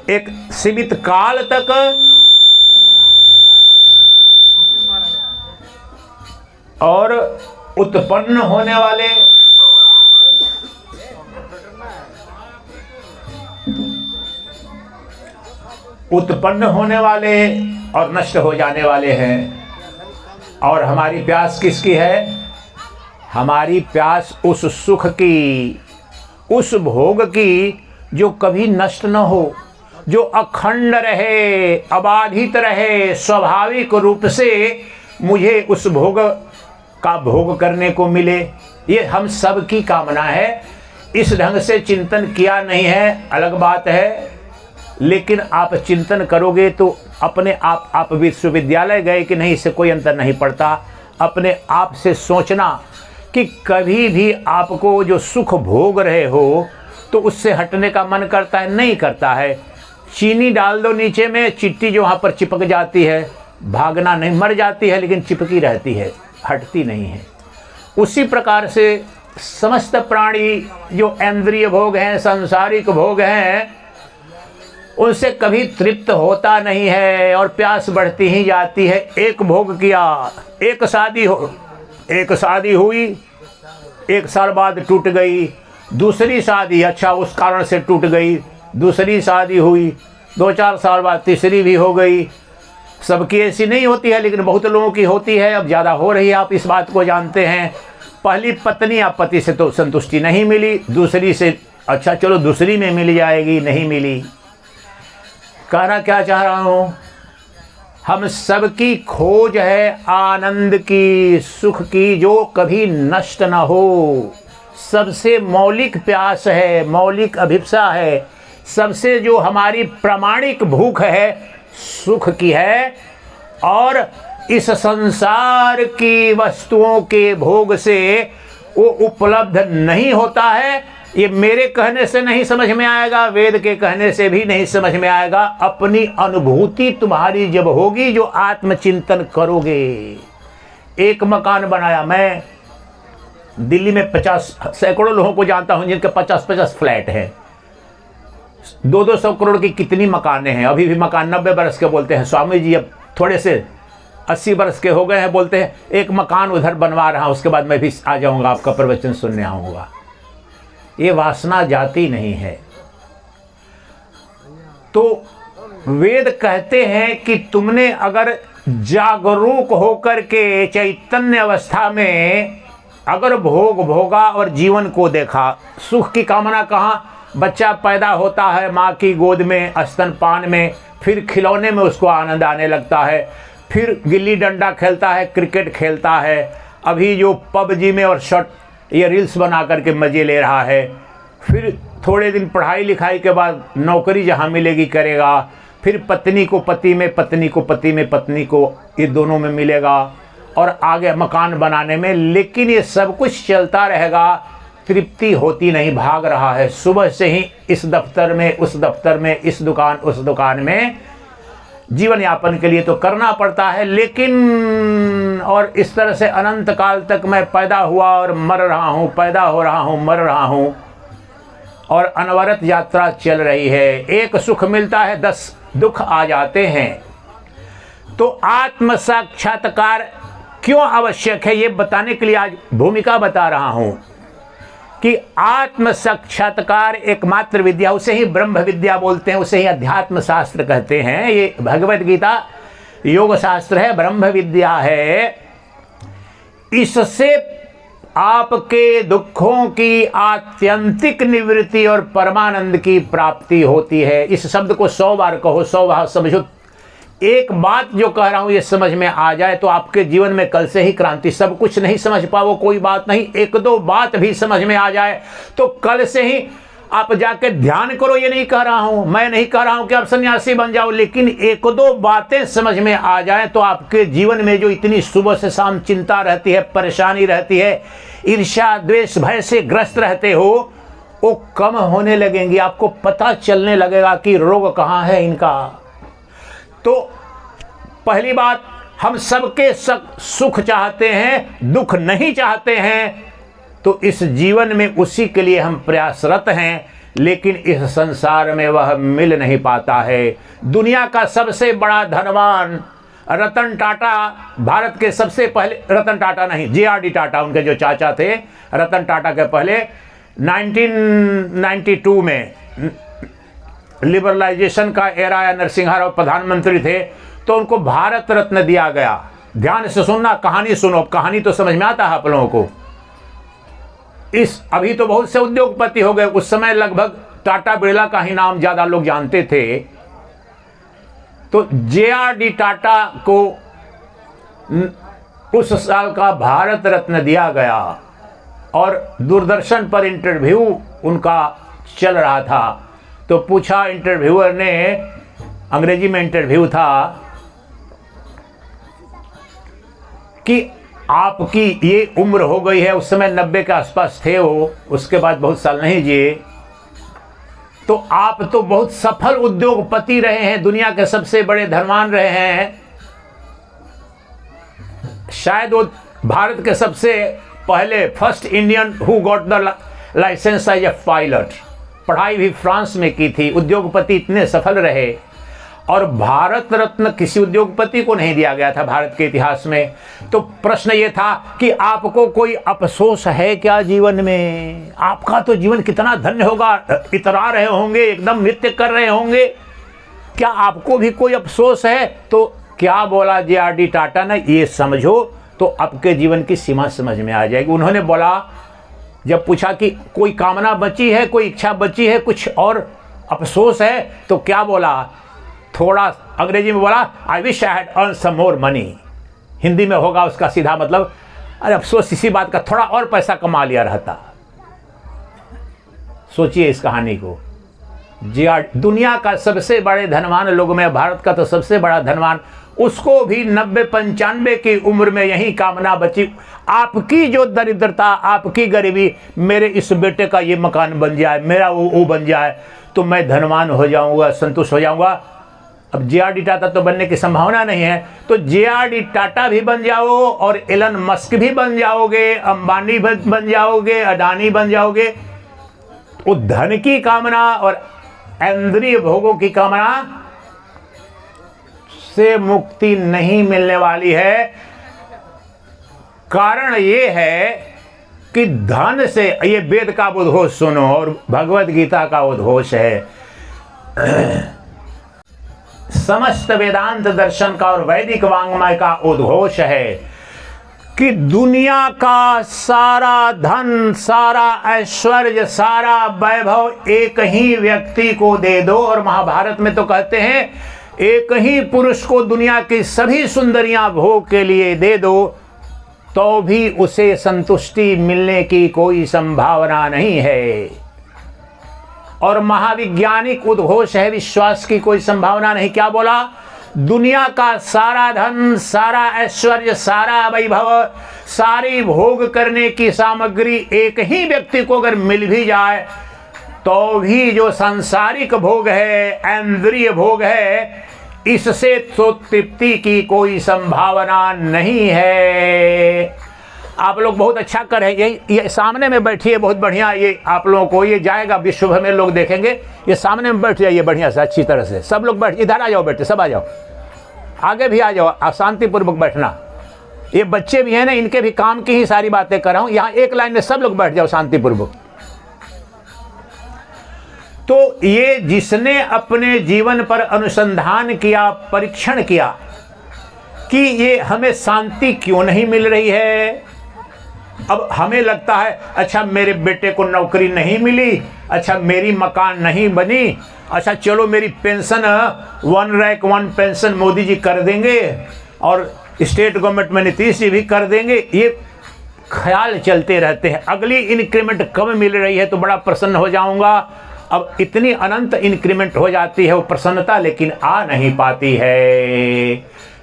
[SPEAKER 1] एक सीमित काल तक और उत्पन्न होने वाले और नष्ट हो जाने वाले हैं। और हमारी प्यास किसकी है? हमारी प्यास उस सुख की, उस भोग की जो कभी नष्ट न हो, जो अखंड रहे, अबाधित रहे, स्वाभाविक रूप से मुझे उस भोग का भोग करने को मिले। ये हम सब की कामना है। इस ढंग से चिंतन किया नहीं है अलग बात है, लेकिन आप चिंतन करोगे तो अपने आप विश्वविद्यालय गए कि नहीं, इससे कोई अंतर नहीं पड़ता। अपने आप से सोचना कि कभी भी आपको जो सुख भोग रहे हो तो उससे हटने का मन करता है? नहीं करता है। चीनी डाल दो नीचे में, चिट्टी जो वहाँ पर चिपक जाती है, भागना नहीं, मर जाती है लेकिन चिपकी रहती है, हटती नहीं है। उसी प्रकार से समस्त प्राणी जो इंद्रिय भोग हैं, सांसारिक भोग हैं, उनसे कभी तृप्त होता नहीं है और प्यास बढ़ती ही जाती है। एक भोग किया, एक शादी हुई, 1 साल बाद टूट गई। दूसरी शादी, अच्छा उस कारण से टूट गई। दूसरी शादी हुई, 2-4 साल बाद तीसरी भी हो गई। सबकी ऐसी नहीं होती है, लेकिन बहुत लोगों की होती है। अब ज़्यादा हो रही है, आप इस बात को जानते हैं। पहली पत्नी या पति से तो संतुष्टि नहीं मिली, दूसरी से अच्छा चलो दूसरी में मिल जाएगी, नहीं मिली। कहना क्या चाह रहा हूँ, हम सबकी खोज है आनंद की, सुख की, जो कभी नष्ट ना हो। सबसे मौलिक प्यास है, मौलिक अभिप्सा है, सबसे जो हमारी प्रामाणिक भूख है सुख की है। और इस संसार की वस्तुओं के भोग से वो उपलब्ध नहीं होता है। ये मेरे कहने से नहीं समझ में आएगा, वेद के कहने से भी नहीं समझ में आएगा। अपनी अनुभूति तुम्हारी जब होगी, जो आत्मचिंतन करोगे। एक मकान बनाया मैं दिल्ली में, 50 सैकड़ों लोगों को जानता हूं जिनके 50-50 फ्लैट हैं। 200-200 करोड़ की कितनी मकानें हैं। अभी भी मकान 90 बरस के बोलते हैं। स्वामी जी अब थोड़े से 80 बरस के हो गए हैं, बोलते हैं एक मकान उधर बनवा रहा हूं, उसके बाद मैं भी आ जाऊंगा, आपका प्रवचन सुनने आऊंगा। ये वासना जाती नहीं है। तो वेद कहते हैं कि तुमने अगर जागरूक होकर के चैतन्य अवस्था में अगर भोग भोगा और जीवन को देखा, सुख की कामना कहाँ, बच्चा पैदा होता है माँ की गोद में, स्तनपान में, फिर खिलौने में उसको आनंद आने लगता है, फिर गिल्ली डंडा खेलता है, क्रिकेट खेलता है, अभी जो पबजी में और शॉर्ट ये रील्स बना करके मज़े ले रहा है, फिर थोड़े दिन पढ़ाई लिखाई के बाद नौकरी जहाँ मिलेगी करेगा, फिर पत्नी को पति में, पत्नी को पति में, पत्नी को ये दोनों में मिलेगा, और आगे मकान बनाने में। लेकिन ये सब कुछ चलता रहेगा, तृप्ति होती नहीं, भाग रहा है सुबह से ही इस दफ्तर में, उस दफ्तर में, इस दुकान, उस दुकान में। जीवन यापन के लिए तो करना पड़ता है, लेकिन और इस तरह से अनंत काल तक मैं पैदा हुआ और मर रहा हूँ, पैदा हो रहा हूँ, मर रहा हूँ, और अनवरत यात्रा चल रही है। एक सुख मिलता है, 10 दुख आ जाते हैं। तो आत्म साक्षात्कार क्यों आवश्यक है, ये बताने के लिए आज भूमिका बता रहा हूं कि आत्म साक्षात्कार एकमात्र विद्या, उसे ही ब्रह्म विद्या बोलते हैं, उसे ही अध्यात्म शास्त्र कहते हैं। ये भगवत गीता योग शास्त्र है, ब्रह्म विद्या है। इससे आपके दुखों की आत्यंतिक निवृत्ति और परमानंद की प्राप्ति होती है। इस शब्द को 100 बार कहो, 100 बार समझो। एक बात जो कह रहा हूं ये समझ में आ जाए तो आपके जीवन में कल से ही क्रांति। सब कुछ नहीं समझ पाओ कोई बात नहीं, 1-2 बात भी समझ में आ जाए तो कल से ही आप जाके ध्यान करो। ये नहीं कह रहा हूं, मैं नहीं कह रहा हूं कि आप सन्यासी बन जाओ, लेकिन 1-2 बातें समझ में आ जाए तो आपके जीवन में जो इतनी सुबह से शाम चिंता रहती है, परेशानी रहती है, ईर्ष्या द्वेष भय से ग्रस्त रहते हो, वो कम होने लगेंगी। आपको पता चलने लगेगा कि रोग कहाँ है इनका। तो पहली बात, हम सबके सुख चाहते हैं, दुख नहीं चाहते हैं। तो इस जीवन में उसी के लिए हम प्रयासरत हैं, लेकिन इस संसार में वह मिल नहीं पाता है। दुनिया का सबसे बड़ा धनवान रतन टाटा, भारत के सबसे पहले, रतन टाटा नहीं, JRD टाटा उनके जो चाचा थे, रतन टाटा के पहले 1992 में लिबरलाइजेशन का एरा या नरसिंहा राव प्रधानमंत्री थे, तो उनको भारत रत्न दिया गया। ध्यान से सुनना, कहानी सुनो, कहानी तो समझ में आता है आप लोगों को। अभी तो बहुत से उद्योगपति हो गए, उस समय लगभग टाटा बिरला का ही नाम ज्यादा लोग जानते थे। तो JRD टाटा को उस साल का भारत रत्न दिया गया, और दूरदर्शन पर इंटरव्यू उनका चल रहा था। तो पूछा इंटरव्यूअर ने, अंग्रेजी में इंटरव्यू था, कि आपकी ये उम्र हो गई है, उस समय 90 के आसपास थे वो, उसके बाद बहुत साल नहीं जिए, तो आप तो बहुत सफल उद्योगपति रहे हैं, दुनिया के सबसे बड़े धनवान रहे हैं, शायद वो भारत के सबसे पहले first Indian who got the license as a pilot, पढ़ाई भी फ्रांस में की थी, उद्योगपति इतने सफल रहे। और भारत रत्न किसी उद्योगपति को नहीं दिया गया था भारत के इतिहास में। तो प्रश्न ये था कि आपको कोई अफसोस है क्या जीवन में? आपका तो जीवन कितना धन्य होगा, इतरा रहे होंगे, एकदम नृत्य कर रहे होंगे। क्या आपको भी कोई अफसोस है? तो क्या बोला जे.आर.डी. टाटा ने, ये समझो तो आपके जीवन की सीमा समझ में आ जाएगी। उन्होंने बोला, जब पूछा कि कोई कामना बची है, कोई इच्छा बची है, कुछ और अफसोस है, तो क्या बोला? थोड़ा अंग्रेजी में बोला, I wish I had earn some more money. Hindi में होगा उसका सीधा मतलब, अरे अफसोस इसी बात का, थोड़ा और पैसा कमा लिया रहता। सोचिए इस कहानी को। दुनिया का सबसे बड़े धनवान लोग में, भारत का तो सबसे बड़ा धनवान, उसको भी 90-95 की उम्र में यही कामना बची, आपकी जो दरिद्रता, आपकी गरीबी, मेरे इस बेटे का ये मकान बन जाए, मेरा वो बन जाए, तो मैं धनवान हो जाऊंगा, संतुष्ट हो जाऊंगा। अब जे.आर.डी. टाटा तो बनने की संभावना नहीं है, तो जे.आर.डी. टाटा भी बन जाओ और एलन मस्क भी बन जाओगे, अंबानी बन जाओगे, अडानी बन जाओगे, तो धन की कामना और इंद्रिय भोगों की कामना से मुक्ति नहीं मिलने वाली है। कारण ये है कि धन से, ये वेद का उद्घोष सुनो और भगवत गीता का उद्घोष है, समस्त वेदांत दर्शन का और वैदिक वांग्मय का उद्घोष है कि दुनिया का सारा धन, सारा ऐश्वर्य, सारा वैभव एक ही व्यक्ति को दे दो, और महाभारत में तो कहते हैं एक ही पुरुष को दुनिया की सभी सुंदरियां भोग के लिए दे दो, तो भी उसे संतुष्टि मिलने की कोई संभावना नहीं है। और महाविज्ञानिक उद्घोष है, विश्वास की कोई संभावना नहीं। क्या बोला? दुनिया का सारा धन, सारा ऐश्वर्य, सारा वैभव, सारी भोग करने की सामग्री एक ही व्यक्ति को अगर मिल भी जाए, तो भी जो सांसारिक भोग है, इंद्रिय भोग है, इससे तो तृप्ति की कोई संभावना नहीं है। आप लोग बहुत अच्छा कर रहे हैं, ये सामने में बैठिए, बहुत बढ़िया, ये आप लोगों को ये जाएगा, विश्व भर में लोग देखेंगे, ये सामने में बैठ जाइए बढ़िया से, अच्छी तरह से। सब लोग बैठ, इधर आ जाओ, बैठे सब आ जाओ, आगे भी आ जाओ, आप शांतिपूर्वक बैठना। ये बच्चे भी हैं ना, इनके भी काम की ही सारी बातें कर रहा हूं। यहाँ एक लाइन में सब लोग बैठ जाओ शांतिपूर्वक। तो ये जिसने अपने जीवन पर अनुसंधान किया, परीक्षण किया कि ये हमें शांति क्यों नहीं मिल रही है। अब हमें लगता है, अच्छा मेरे बेटे को नौकरी नहीं मिली, अच्छा मेरी मकान नहीं बनी, अच्छा चलो मेरी pension 1 rank 1 pension Modi ji कर देंगे और स्टेट गवर्नमेंट में नीतीश जी भी कर देंगे। ये ख्याल चलते रहते हैं, अगली इंक्रीमेंट कब मिल रही है तो बड़ा प्रसन्न हो जाऊंगा। अब इतनी अनंत इंक्रीमेंट हो जाती है वो प्रसन्नता, लेकिन आ नहीं पाती है।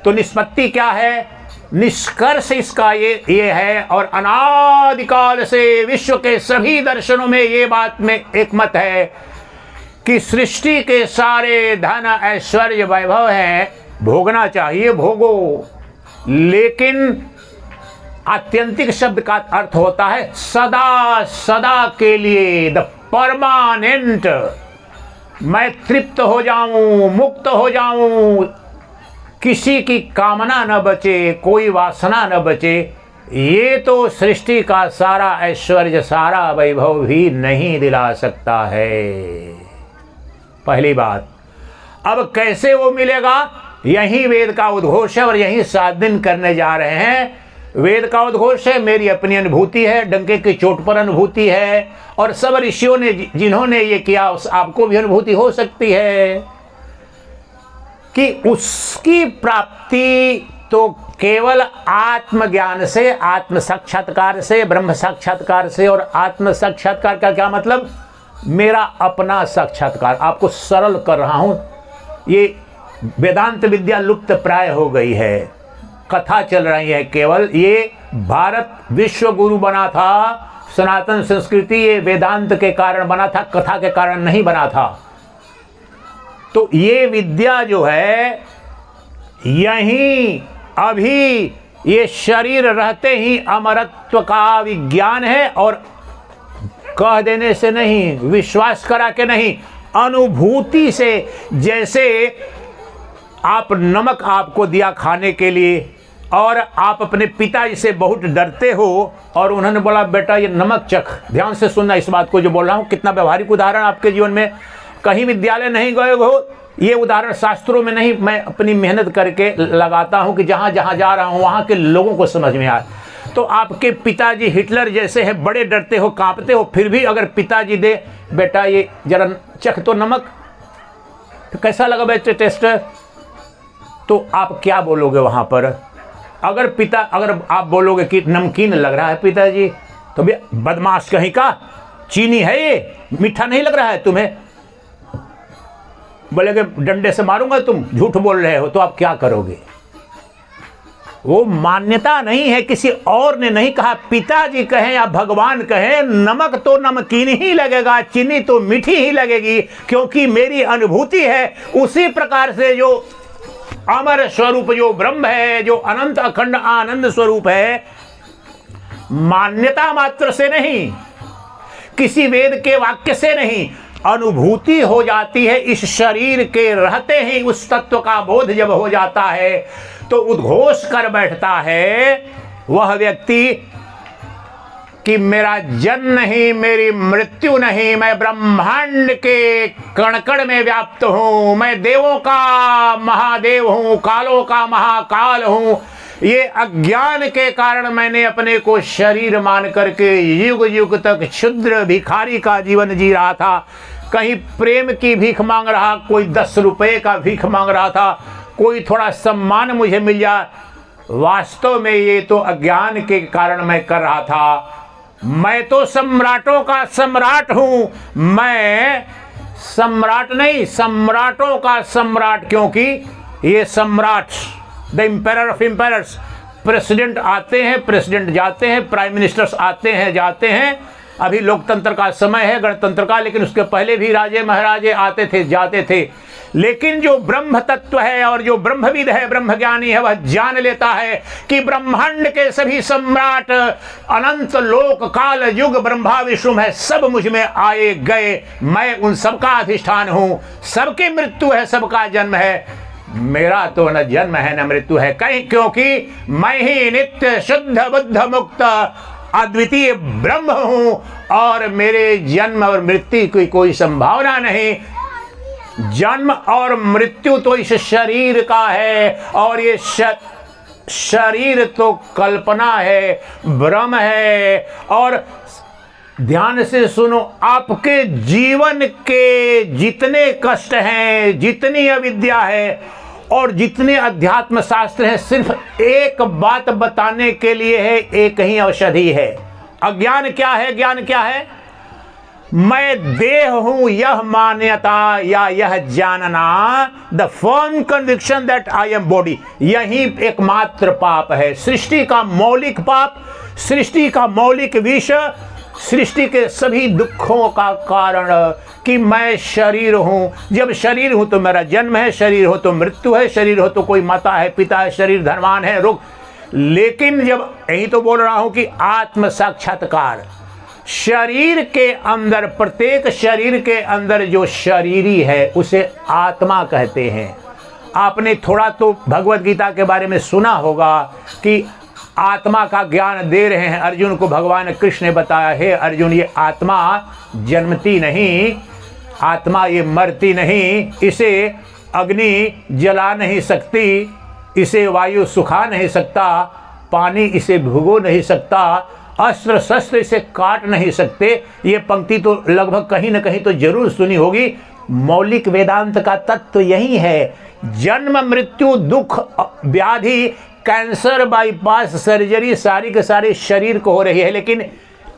[SPEAKER 1] तो निष्पत्ति क्या है? निष्कर्ष इसका ये है, और अनादिकाल से विश्व के सभी दर्शनों में ये बात में एक मत है कि सृष्टि के सारे धन, ऐश्वर्य, वैभव हैं, भोगना चाहिए, भोगो, लेकिन आत्यंतिक शब्द का अर्थ होता है सदा सदा के लिए, द परमानेंट। मैं तृप्त हो जाऊं, मुक्त हो जाऊं, किसी की कामना न बचे, कोई वासना न बचे, ये तो सृष्टि का सारा ऐश्वर्य, सारा वैभव भी नहीं दिला सकता है। पहली बात। अब कैसे वो मिलेगा? यही वेद का उद्घोष है और यही 7 दिन करने जा रहे हैं। वेद का उद्घोष है, मेरी अपनी अनुभूति है, डंके की चोट पर अनुभूति है, और सब ऋषियों ने जिन्होंने ये किया उस आपको भी अनुभूति हो सकती है कि उसकी प्राप्ति तो केवल आत्मज्ञान से, आत्म साक्षात्कार से, ब्रह्म साक्षात्कार से। और आत्म साक्षात्कार का क्या मतलब? मेरा अपना साक्षात्कार। आपको सरल कर रहा हूं, ये वेदांत विद्या लुप्त प्राय हो गई है, कथा चल रही है केवल। ये भारत विश्व गुरु बना था, सनातन संस्कृति ये वेदांत के कारण बना था, कथा के कारण नहीं बना था। तो ये विद्या जो है, यही अभी ये शरीर रहते ही अमरत्व का विज्ञान है, और कह देने से नहीं, विश्वास करा के नहीं, अनुभूति से। जैसे आप नमक आपको दिया खाने के लिए, और आप अपने पिताजी से बहुत डरते हो, और उन्होंने बोला बेटा ये नमक चख। ध्यान से सुनना इस बात को जो बोल रहा हूँ, कितना व्यवहारिक उदाहरण आपके जीवन में। कहीं विद्यालय नहीं गए हो, ये उदाहरण शास्त्रों में नहीं, मैं अपनी मेहनत करके लगाता हूं कि जहां जहां जा रहा हूं वहां के लोगों को समझ में आए। तो आपके पिताजी हिटलर जैसे हैं, बड़े डरते हो, कांपते हो, फिर भी अगर पिताजी दे बेटा ये जरा चख तो नमक, तो कैसा लगा बेटे टेस्ट, तो आप क्या बोलोगे वहां पर? अगर आप बोलोगे कि नमकीन लग रहा है पिताजी, तो भी बदमाश कहीं का, चीनी है ये, मीठा नहीं लग रहा है तुम्हें, बोलेगे डंडे से मारूंगा, तुम झूठ बोल रहे हो, तो आप क्या करोगे? वो मान्यता नहीं है, किसी और ने नहीं कहा, पिताजी कहें या भगवान कहें, नमक तो नमकीन ही लगेगा, चीनी तो मीठी ही लगेगी, क्योंकि मेरी अनुभूति है। उसी प्रकार से जो अमर स्वरूप जो ब्रह्म है, जो अनंत अखंड आनंद स्वरूप है, मान्यता मात्र से नहीं, किसी वेद के वाक्य से नहीं, अनुभूति हो जाती है। इस शरीर के रहते ही उस तत्व का बोध जब हो जाता है तो उद्घोष कर बैठता है वह व्यक्ति कि मेरा जन्म नहीं, मेरी मृत्यु नहीं, मैं ब्रह्मांड के कण कण में व्याप्त हूं, मैं देवों का महादेव हूं, कालों का महाकाल हूं। ये अज्ञान के कारण मैंने अपने को शरीर मान करके युग युग तक क्षुद्र भिखारी का जीवन जी रहा था। कहीं प्रेम की भीख मांग रहा, कोई 10 रुपए का भीख मांग रहा था, कोई थोड़ा सम्मान मुझे मिल जाए। वास्तव में ये तो अज्ञान के कारण मैं कर रहा था। मैं तो सम्राटों का सम्राट हूं, मैं सम्राट नहीं, सम्राटों का सम्राट, क्योंकि ये सम्राट, the empire of empires, president आते हैं, प्रेसिडेंट जाते हैं, प्राइम मिनिस्टर्स आते हैं जाते हैं। अभी लोकतंत्र का समय है, गणतंत्र का, लेकिन उसके पहले भी राजे महाराजे आते थे जाते थे। लेकिन जो ब्रह्म तत्व है और जो ब्रह्मविद है, ब्रह्मज्ञानी है, वह जान लेता है कि ब्रह्मांड के सभी सम्राट, अनंत लोक काल युग ब्रह्मा विष्णु है, सब मुझ में आए गए, मैं उन सबका अधिष्ठान हूं, सबकी मृत्यु है, सबका जन्म है, मेरा तो न जन्म है न मृत्यु है कहीं, क्योंकि मैं ही नित्य शुद्ध बुद्ध मुक्त अद्वितीय ब्रह्म हूं और मेरे जन्म और मृत्यु की कोई संभावना नहीं। जन्म और मृत्यु तो इस शरीर का है और ये शरीर तो कल्पना है, भ्रम है। और ध्यान से सुनो, आपके जीवन के जितने कष्ट हैं, जितनी अविद्या है और जितने अध्यात्म शास्त्र हैं, सिर्फ एक बात बताने के लिए है, एक ही औषधि है। अज्ञान क्या है? ज्ञान क्या है? मैं देह हूं यह मान्यता या यह जानना, the firm conviction that I am body, यही एकमात्र पाप है। सृष्टि का मौलिक पाप, सृष्टि का मौलिक विष, सृष्टि के सभी दुखों का कारण कि मैं शरीर हूं। जब शरीर हूं तो मेरा जन्म है, शरीर हो तो मृत्यु है, शरीर हो तो कोई माता है, पिता है, शरीर धनवान है, रोग। लेकिन जब यही तो बोल रहा हूं कि आत्म साक्षात्कार, शरीर के अंदर, प्रत्येक शरीर के अंदर जो शरीरी है उसे आत्मा कहते हैं। आपने थोड़ा तो भगवत गीता के बारे में सुना होगा कि आत्मा का ज्ञान दे रहे हैं अर्जुन को। भगवान कृष्ण ने बताया, हे अर्जुन, ये आत्मा जन्मती नहीं, आत्मा ये मरती नहीं, इसे अग्नि जला नहीं सकती, इसे वायु सुखा नहीं सकता, पानी इसे भिगो नहीं सकता, अस्त्र शस्त्र इसे काट नहीं सकते। ये पंक्ति तो लगभग कहीं ना कहीं तो जरूर सुनी होगी। मौलिक वेदांत का तत्व यही है। जन्म मृत्यु दुख व्याधि, कैंसर, बाईपास, सर्जरी सारी के सारी शरीर को हो रही है, लेकिन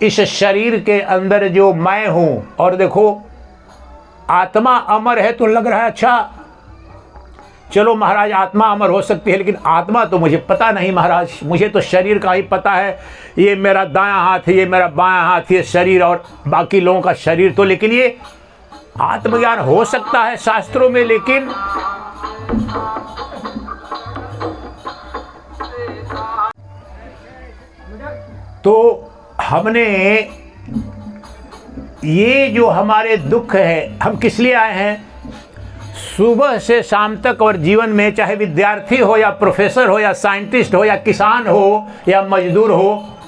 [SPEAKER 1] इस शरीर के अंदर जो मैं हूं, और देखो आत्मा अमर है तो लग रहा है अच्छा चलो महाराज आत्मा अमर हो सकती है, लेकिन आत्मा तो मुझे पता नहीं महाराज, मुझे तो शरीर का ही पता है। ये मेरा दायां हाथ है, ये मेरा बायां हाथ, ये शरीर और बाकी लोगों का शरीर तो, लेकिन ये आत्मज्ञान हो सकता है शास्त्रों में। लेकिन तो हमने ये जो हमारे दुख है, हम किस लिए आए हैं? सुबह से शाम तक और जीवन में, चाहे विद्यार्थी हो या प्रोफेसर हो या साइंटिस्ट हो या किसान हो या मजदूर हो,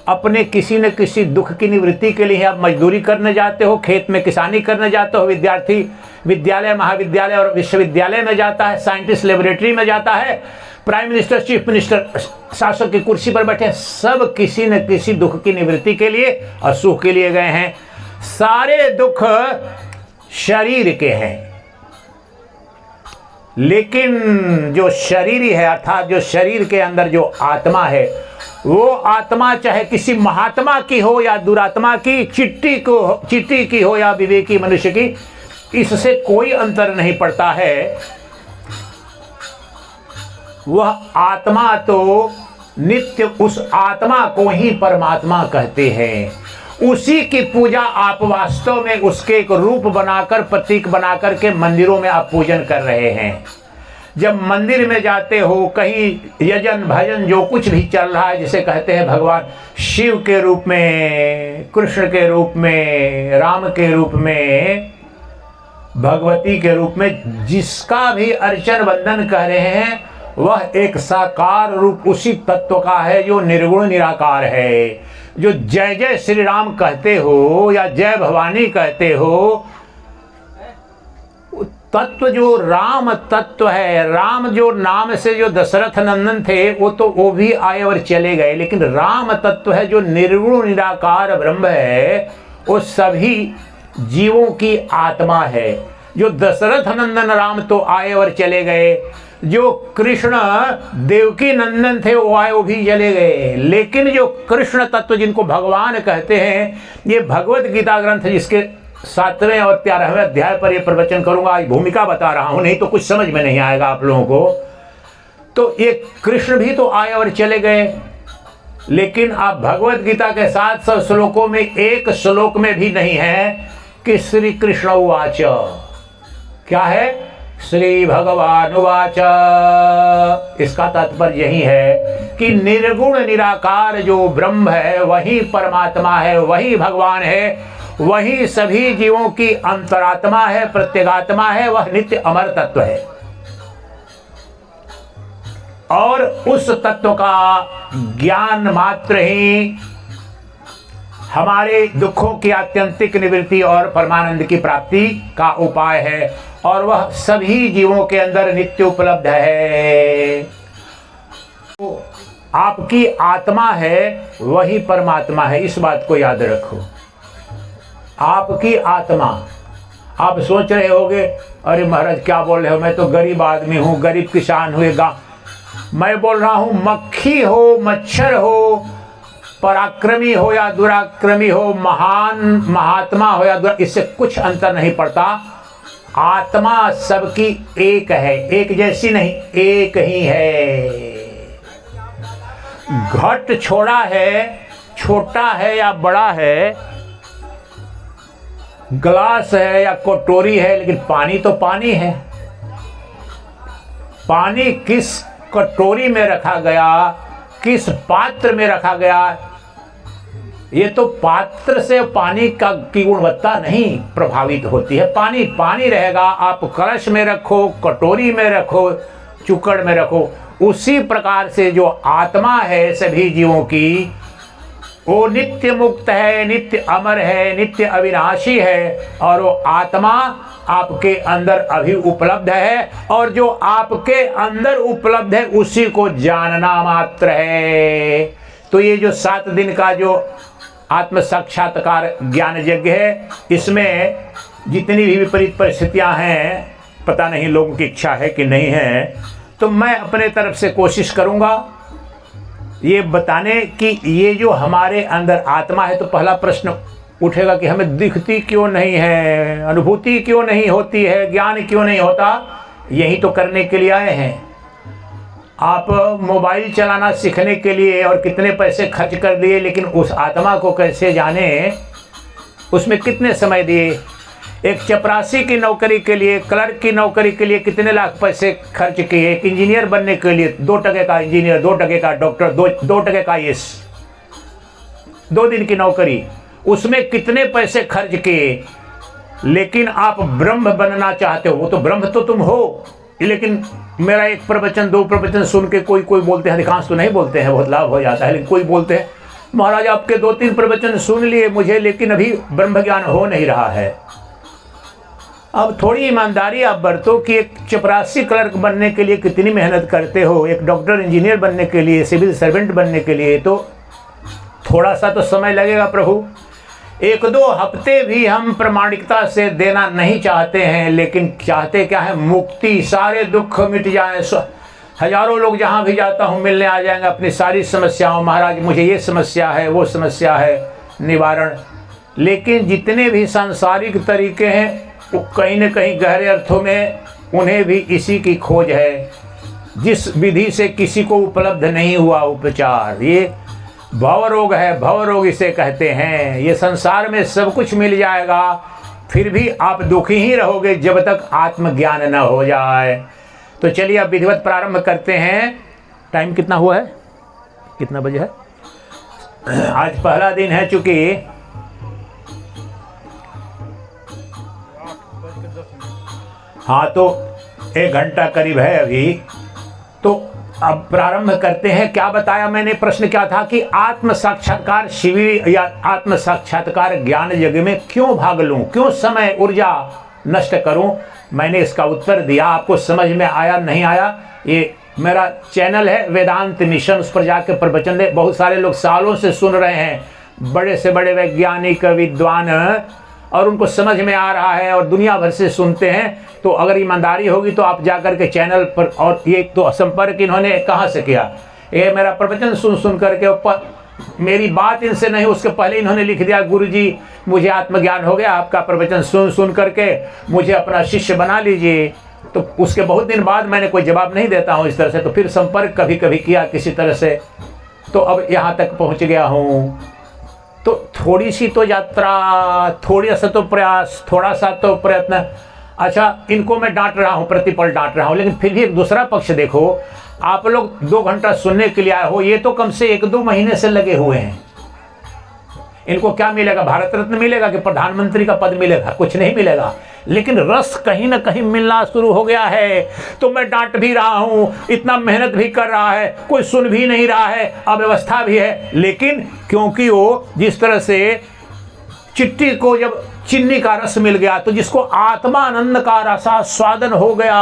[SPEAKER 1] अपने किसी न किसी दुख की निवृत्ति के लिए आप मजदूरी करने जाते हो, खेत में किसानी करने जाते हो, विद्यार्थी विद्यालय, महाविद्यालय और विश्वविद्यालय में जाता है, साइंटिस्ट लेबोरेटरी में जाता है, प्राइम मिनिस्टर, चीफ मिनिस्टर शासक की कुर्सी पर बैठे, सब किसी न किसी दुख की निवृत्ति के लिए और सुख के लिए गए हैं। सारे दुख शरीर के हैं, लेकिन जो शरीर है अर्थात जो शरीर के अंदर जो आत्मा है, वो आत्मा चाहे किसी महात्मा की हो या दुरात्मा की, चिट्टी की हो या विवेकी मनुष्य की, इससे कोई अंतर नहीं पड़ता है। वह आत्मा तो नित्य, उस आत्मा को ही परमात्मा कहते हैं। उसी की पूजा आप वास्तव में उसके एक रूप बनाकर, प्रतीक बनाकर के मंदिरों में आप पूजन कर रहे हैं। जब मंदिर में जाते हो, कहीं यजन भजन जो कुछ भी चल रहा है, जिसे कहते हैं भगवान शिव के रूप में, कृष्ण के रूप में, राम के रूप में, भगवती के रूप में, जिसका भी अर्चन वंदन कह रहे हैं, वह एक साकार रूप उसी तत्व का है जो निर्गुण निराकार है। जो जय जय श्री राम कहते हो या जय भवानी कहते हो, तत्व जो राम तत्व है, राम जो नाम से जो दशरथ नंदन थे, वो भी आए और चले गए, लेकिन राम तत्व है जो निर्गुण निराकार ब्रह्म है, वो सभी जीवों की आत्मा है। जो दशरथ नंदन राम तो आए और चले गए, जो कृष्ण देवकी नंदन थे वो आए वो भी चले गए, लेकिन जो कृष्ण तत्व जिनको भगवान कहते हैं, ये भगवत गीता ग्रंथ जिसके 7वें और 13वें अध्याय पर ये प्रवचन करूंगा, आज भूमिका बता रहा हूं, नहीं तो कुछ समझ में नहीं आएगा आप लोगों को। तो ये कृष्ण भी तो आए और चले गए, लेकिन आप भगवत गीता के 700 श्लोकों में एक श्लोक में भी नहीं है कि श्री कृष्ण उवाच। क्या है? श्री भगवान उवाच। इसका तात्पर्य यही है कि निर्गुण निराकार जो ब्रह्म है, वही परमात्मा है, वही भगवान है, वही सभी जीवों की अंतरात्मा है, प्रत्यगात्मा है, वह नित्य अमर तत्व है। और उस तत्व का ज्ञान मात्र ही हमारे दुखों की आत्यंतिक निवृत्ति और परमानंद की प्राप्ति का उपाय है, और वह सभी जीवों के अंदर नित्य उपलब्ध है। तो आपकी आत्मा है वही परमात्मा है, इस बात को याद रखो। आपकी आत्मा, आप सोच रहे होगे अरे महाराज क्या बोल रहे हो, मैं तो गरीब आदमी हूँ, गरीब किसान हुएगा। मैं बोल रहा हूँ मक्खी हो, मच्छर हो, पराक्रमी हो या दुराक्रमी हो, महान महात्मा हो या इससे कुछ अंतर नहीं पड़ता। आत्मा सबकी एक है, एक जैसी नहीं, एक ही है। घट छोड़ा है, छोटा है या बड़ा है, ग्लास है या कटोरी है, लेकिन पानी तो पानी है। पानी किस कटोरी में रखा गया, किस पात्र में रखा गया, ये तो पात्र से पानी की गुणवत्ता नहीं प्रभावित होती है। पानी पानी रहेगा, आप कलश में रखो, कटोरी में रखो, चुकड़ में रखो। उसी प्रकार से जो आत्मा है सभी जीवों की, वो नित्य मुक्त है, नित्य अमर है, नित्य अविनाशी है, और वो आत्मा आपके अंदर अभी उपलब्ध है, और जो आपके अंदर उपलब्ध है उसी को जानना मात्र है। तो ये जो 7 दिन का जो आत्म साक्षात्कार ज्ञान यज्ञ है, इसमें जितनी भी विपरीत परिस्थितियां हैं, पता नहीं लोगों की इच्छा है कि नहीं है, तो मैं अपने तरफ से कोशिश करूंगा ये बताने कि ये जो हमारे अंदर आत्मा है। तो पहला प्रश्न उठेगा कि हमें दिखती क्यों नहीं है, अनुभूति क्यों नहीं होती है, ज्ञान क्यों नहीं होता। यही तो करने के लिए आए हैं। आप मोबाइल चलाना सीखने के लिए और कितने पैसे खर्च कर दिए, लेकिन उस आत्मा को कैसे जाने, उसमें कितने समय दिए। एक चपरासी की नौकरी के लिए, क्लर्क की नौकरी के लिए कितने लाख पैसे खर्च किए। एक इंजीनियर बनने के लिए 2 टके का इंजीनियर, 2 टके का डॉक्टर, 2 टके का IAS, 2 दिन की नौकरी, उसमें कितने पैसे खर्च किए। लेकिन आप ब्रह्म बनना चाहते हो, वो तो ब्रह्म तो तुम हो। लेकिन मेरा 1 प्रवचन 2 प्रवचन सुन के कोई बोलते हैं, अधिकांश तो नहीं बोलते हैं, बहुत लाभ हो जाता है, लेकिन कोई बोलते हैं महाराज आपके 2-3 प्रवचन सुन लिए मुझे, लेकिन अभी ब्रह्म ज्ञान हो नहीं रहा है। अब थोड़ी ईमानदारी आप बरतो कि एक चपरासी क्लर्क बनने के लिए कितनी मेहनत करते हो, एक डॉक्टर इंजीनियर बनने के लिए, सिविल सर्वेंट बनने के लिए, तो थोड़ा सा तो समय लगेगा प्रभु। 1-2 हफ्ते भी हम प्रामाणिकता से देना नहीं चाहते हैं, लेकिन चाहते क्या है? मुक्ति, सारे दुख मिट जाए। हजारों लोग जहाँ भी जाता हूँ मिलने आ जाएंगे अपनी सारी समस्याओं, महाराज मुझे ये समस्या है, वो समस्या है, निवारण। लेकिन जितने भी सांसारिक तरीके हैं वो कहीं न कहीं गहरे अर्थों में उन्हें भी इसी की खोज है, जिस विधि से किसी को उपलब्ध नहीं हुआ उपचार। ये भव रोग है, भव रोग इसे कहते हैं। ये संसार में सब कुछ मिल जाएगा, फिर भी आप दुखी ही रहोगे जब तक आत्मज्ञान न हो जाए। तो चलिए अब विधिवत प्रारंभ करते हैं। टाइम कितना हुआ है? कितना बजे है? आज पहला दिन है, चूंकि
[SPEAKER 2] 8:10।
[SPEAKER 1] हाँ तो 1 घंटा करीब है अभी। तो अब प्रारंभ करते हैं। क्या बताया मैंने? प्रश्न क्या था कि आत्म साक्षात्कार शिविर या आत्म साक्षात्कार ज्ञान यज्ञ में क्यों भाग लूं, क्यों समय ऊर्जा नष्ट करूं? मैंने इसका उत्तर दिया। आपको समझ में आया नहीं आया? ये मेरा चैनल है वेदांत मिशन, उस पर जाकर प्रवचन दे। बहुत सारे लोग सालों से सुन रहे हैं, बड़े से बड़े वैज्ञानिक विद्वान, और उनको समझ में आ रहा है और दुनिया भर से सुनते हैं। तो अगर ईमानदारी होगी तो आप जाकर के चैनल पर, और ये तो संपर्क इन्होंने कहाँ से किया? ये मेरा प्रवचन सुन करके ऊपर मेरी बात इनसे नहीं, उसके पहले इन्होंने लिख दिया, गुरुजी मुझे आत्मज्ञान हो गया, आपका प्रवचन सुन करके मुझे अपना शिष्य बना लीजिए। तो उसके बहुत दिन बाद मैंने कोई जवाब नहीं देता हूँ इस तरह से, तो फिर संपर्क कभी कभी किया किसी तरह से, तो अब यहाँ तक पहुँच गया हूँ। तो थोड़ी सी तो यात्रा, थोड़ा सा तो प्रयास, थोड़ा सा तो प्रयत्न। अच्छा, इनको मैं डांट रहा हूँ, प्रतिपल डांट रहा हूँ, लेकिन फिर भी एक दूसरा पक्ष देखो। आप लोग 2 घंटा सुनने के लिए आए हो, ये तो कम से 1-2 महीने से लगे हुए हैं। इनको क्या मिलेगा? भारत रत्न मिलेगा कि प्रधानमंत्री का पद मिलेगा? कुछ नहीं मिलेगा, लेकिन रस कहीं ना कहीं मिलना शुरू हो गया है। तो मैं डांट भी रहा हूं, इतना मेहनत भी कर रहा है, कोई सुन भी नहीं रहा है, अव्यवस्था भी है। लेकिन क्योंकि वो जिस तरह से चिट्टी को जब चीनी का रस मिल गया, तो जिसको आत्मानंद का रसा स्वादन हो गया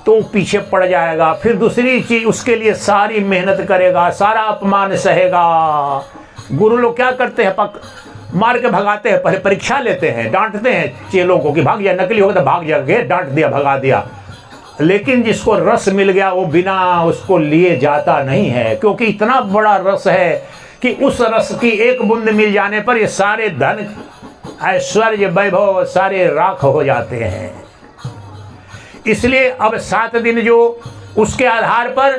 [SPEAKER 1] तो पीछे पड़ जाएगा। फिर दूसरी चीज, उसके लिए सारी मेहनत करेगा, सारा अपमान सहेगा। गुरु लोग क्या करते हैं? मार के भगाते हैं, पहले परीक्षा लेते हैं, डांटते हैं चेलों को कि भाग जा, नकली होगा तो भाग जाके, डांट दिया, भगा दिया। लेकिन जिसको रस मिल गया वो बिना उसको लिए जाता नहीं है, क्योंकि इतना बड़ा रस है कि उस रस की एक बूंद मिल जाने पर ये सारे धन, ऐश्वर्य, वैभव सारे राख हो जाते हैं। इसलिए अब 7 दिन जो उसके आधार पर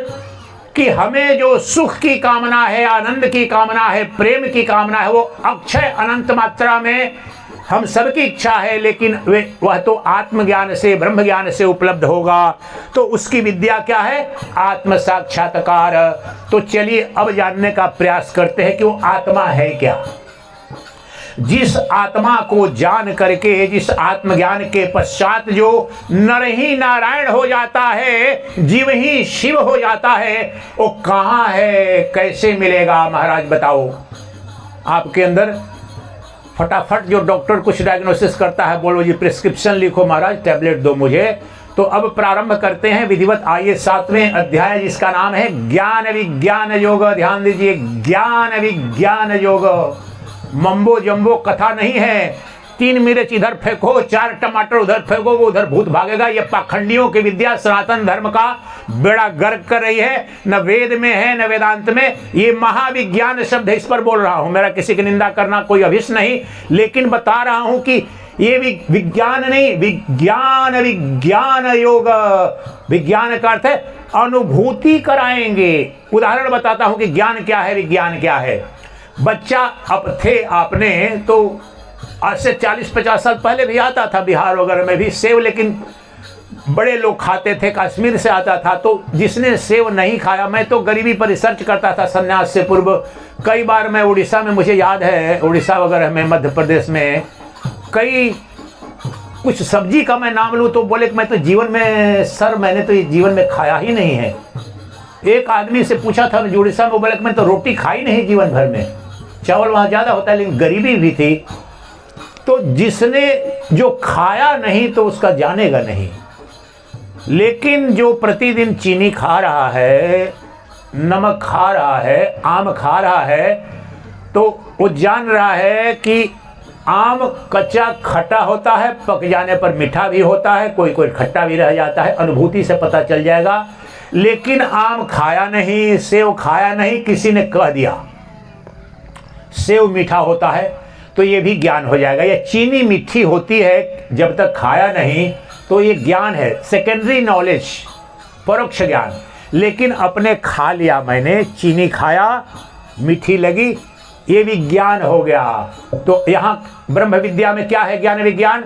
[SPEAKER 1] कि हमें जो सुख की कामना है, आनंद की कामना है, प्रेम की कामना है, वो अक्षय अनंत मात्रा में हम सबकी इच्छा है, लेकिन वह तो आत्मज्ञान से, ब्रह्म ज्ञान से उपलब्ध होगा। तो उसकी विद्या क्या है? आत्म साक्षात्कार। तो चलिए अब जानने का प्रयास करते हैं कि वो आत्मा है क्या। जिस आत्मा को जान करके, जिस आत्मज्ञान के पश्चात जो नर ही नारायण हो जाता है, जीव ही शिव हो जाता है, वो कहाँ है, कैसे मिलेगा? महाराज बताओ। आपके अंदर फटाफट जो डॉक्टर कुछ डायग्नोसिस करता है, बोलो जी प्रिस्क्रिप्शन लिखो महाराज, टैबलेट दो मुझे। तो अब प्रारंभ करते हैं विधिवत। आइए 7वें अध्याय जिसका नाम है ज्ञान विज्ञान योग। ध्यान दीजिए, ज्ञान विज्ञान योग। मम्बो जम्बो कथा नहीं है, 3 मिर्च इधर फेंको, 4 टमाटर उधर फेंको, वो उधर भूत भागेगा। ये पाखंडियों की विद्या सनातन धर्म का बेड़ा गर्क कर रही है। न वेद में है न वेदांत में। ये महाविज्ञान शब्द है, इस पर बोल रहा हूं। मेरा किसी की निंदा करना कोई अभिष्ट नहीं, लेकिन बता रहा हूं कि ये विज्ञान नहीं, विज्ञान विज्ञान योग। विज्ञान का अर्थ है अनुभूति कराएंगे। उदाहरण बताता हूं कि ज्ञान क्या है, विज्ञान क्या है। बच्चा अब थे आपने तो आज से 40-50 साल पहले भी आता था बिहार वगैरह में भी सेव, लेकिन बड़े लोग खाते थे, कश्मीर से आता था। तो जिसने सेव नहीं खाया, मैं तो गरीबी पर रिसर्च करता था संन्यास से पूर्व। कई बार मैं उड़ीसा में, मुझे याद है उड़ीसा वगैरह में, मध्य प्रदेश में कई कुछ सब्जी का मैं नाम लूँ तो बोले कि मैं तो जीवन में, सर मैंने तो ये जीवन में खाया ही नहीं है। एक आदमी से पूछा था उड़ीसा में, बोला कि मैंने तो रोटी खाई नहीं जीवन भर में, चावल वहाँ ज़्यादा होता है लेकिन गरीबी भी थी। तो जिसने जो खाया नहीं तो उसका जानेगा नहीं, लेकिन जो प्रतिदिन चीनी खा रहा है, नमक खा रहा है, आम खा रहा है, तो वो जान रहा है कि आम कच्चा खट्टा होता है, पक जाने पर मीठा भी होता है, कोई कोई खट्टा भी रह जाता है, अनुभूति से पता चल जाएगा। लेकिन आम खाया नहीं, सेव खाया नहीं, किसी ने कह दिया सेव मीठा होता है, तो ये भी ज्ञान हो जाएगा। या चीनी मीठी होती है, जब तक खाया नहीं तो ये ज्ञान है, सेकेंडरी नॉलेज, परोक्ष ज्ञान। लेकिन अपने खा लिया, मैंने चीनी खाया, मीठी लगी, ये भी ज्ञान हो गया। तो यहाँ ब्रह्म विद्या में क्या है? ज्ञान विज्ञान,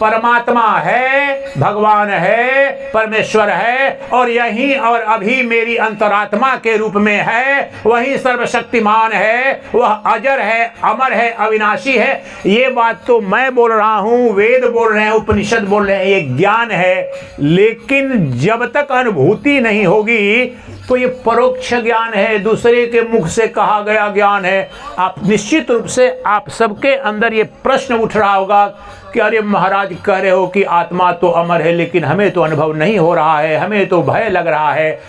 [SPEAKER 1] परमात्मा है, भगवान है, परमेश्वर है, और यही और अभी मेरी अंतरात्मा के रूप में है, वही सर्वशक्तिमान है, वह अजर है, अमर है, अविनाशी है। ये बात तो मैं बोल रहा हूँ, वेद बोल रहे हैं, उपनिषद बोल रहे हैं, ये ज्ञान है। लेकिन जब तक अनुभूति नहीं होगी तो ये परोक्ष ज्ञान है, दूसरे के मुख से कहा गया ज्ञान है। आप निश्चित रूप से आप सबके अंदर ये प्रश्न उठ रहा होगा कि अरे महाराज कह रहे हो कि आत्मा तो अमर है, लेकिन हमें तो अनुभव नहीं हो रहा है, हमें तो भय लग रहा है।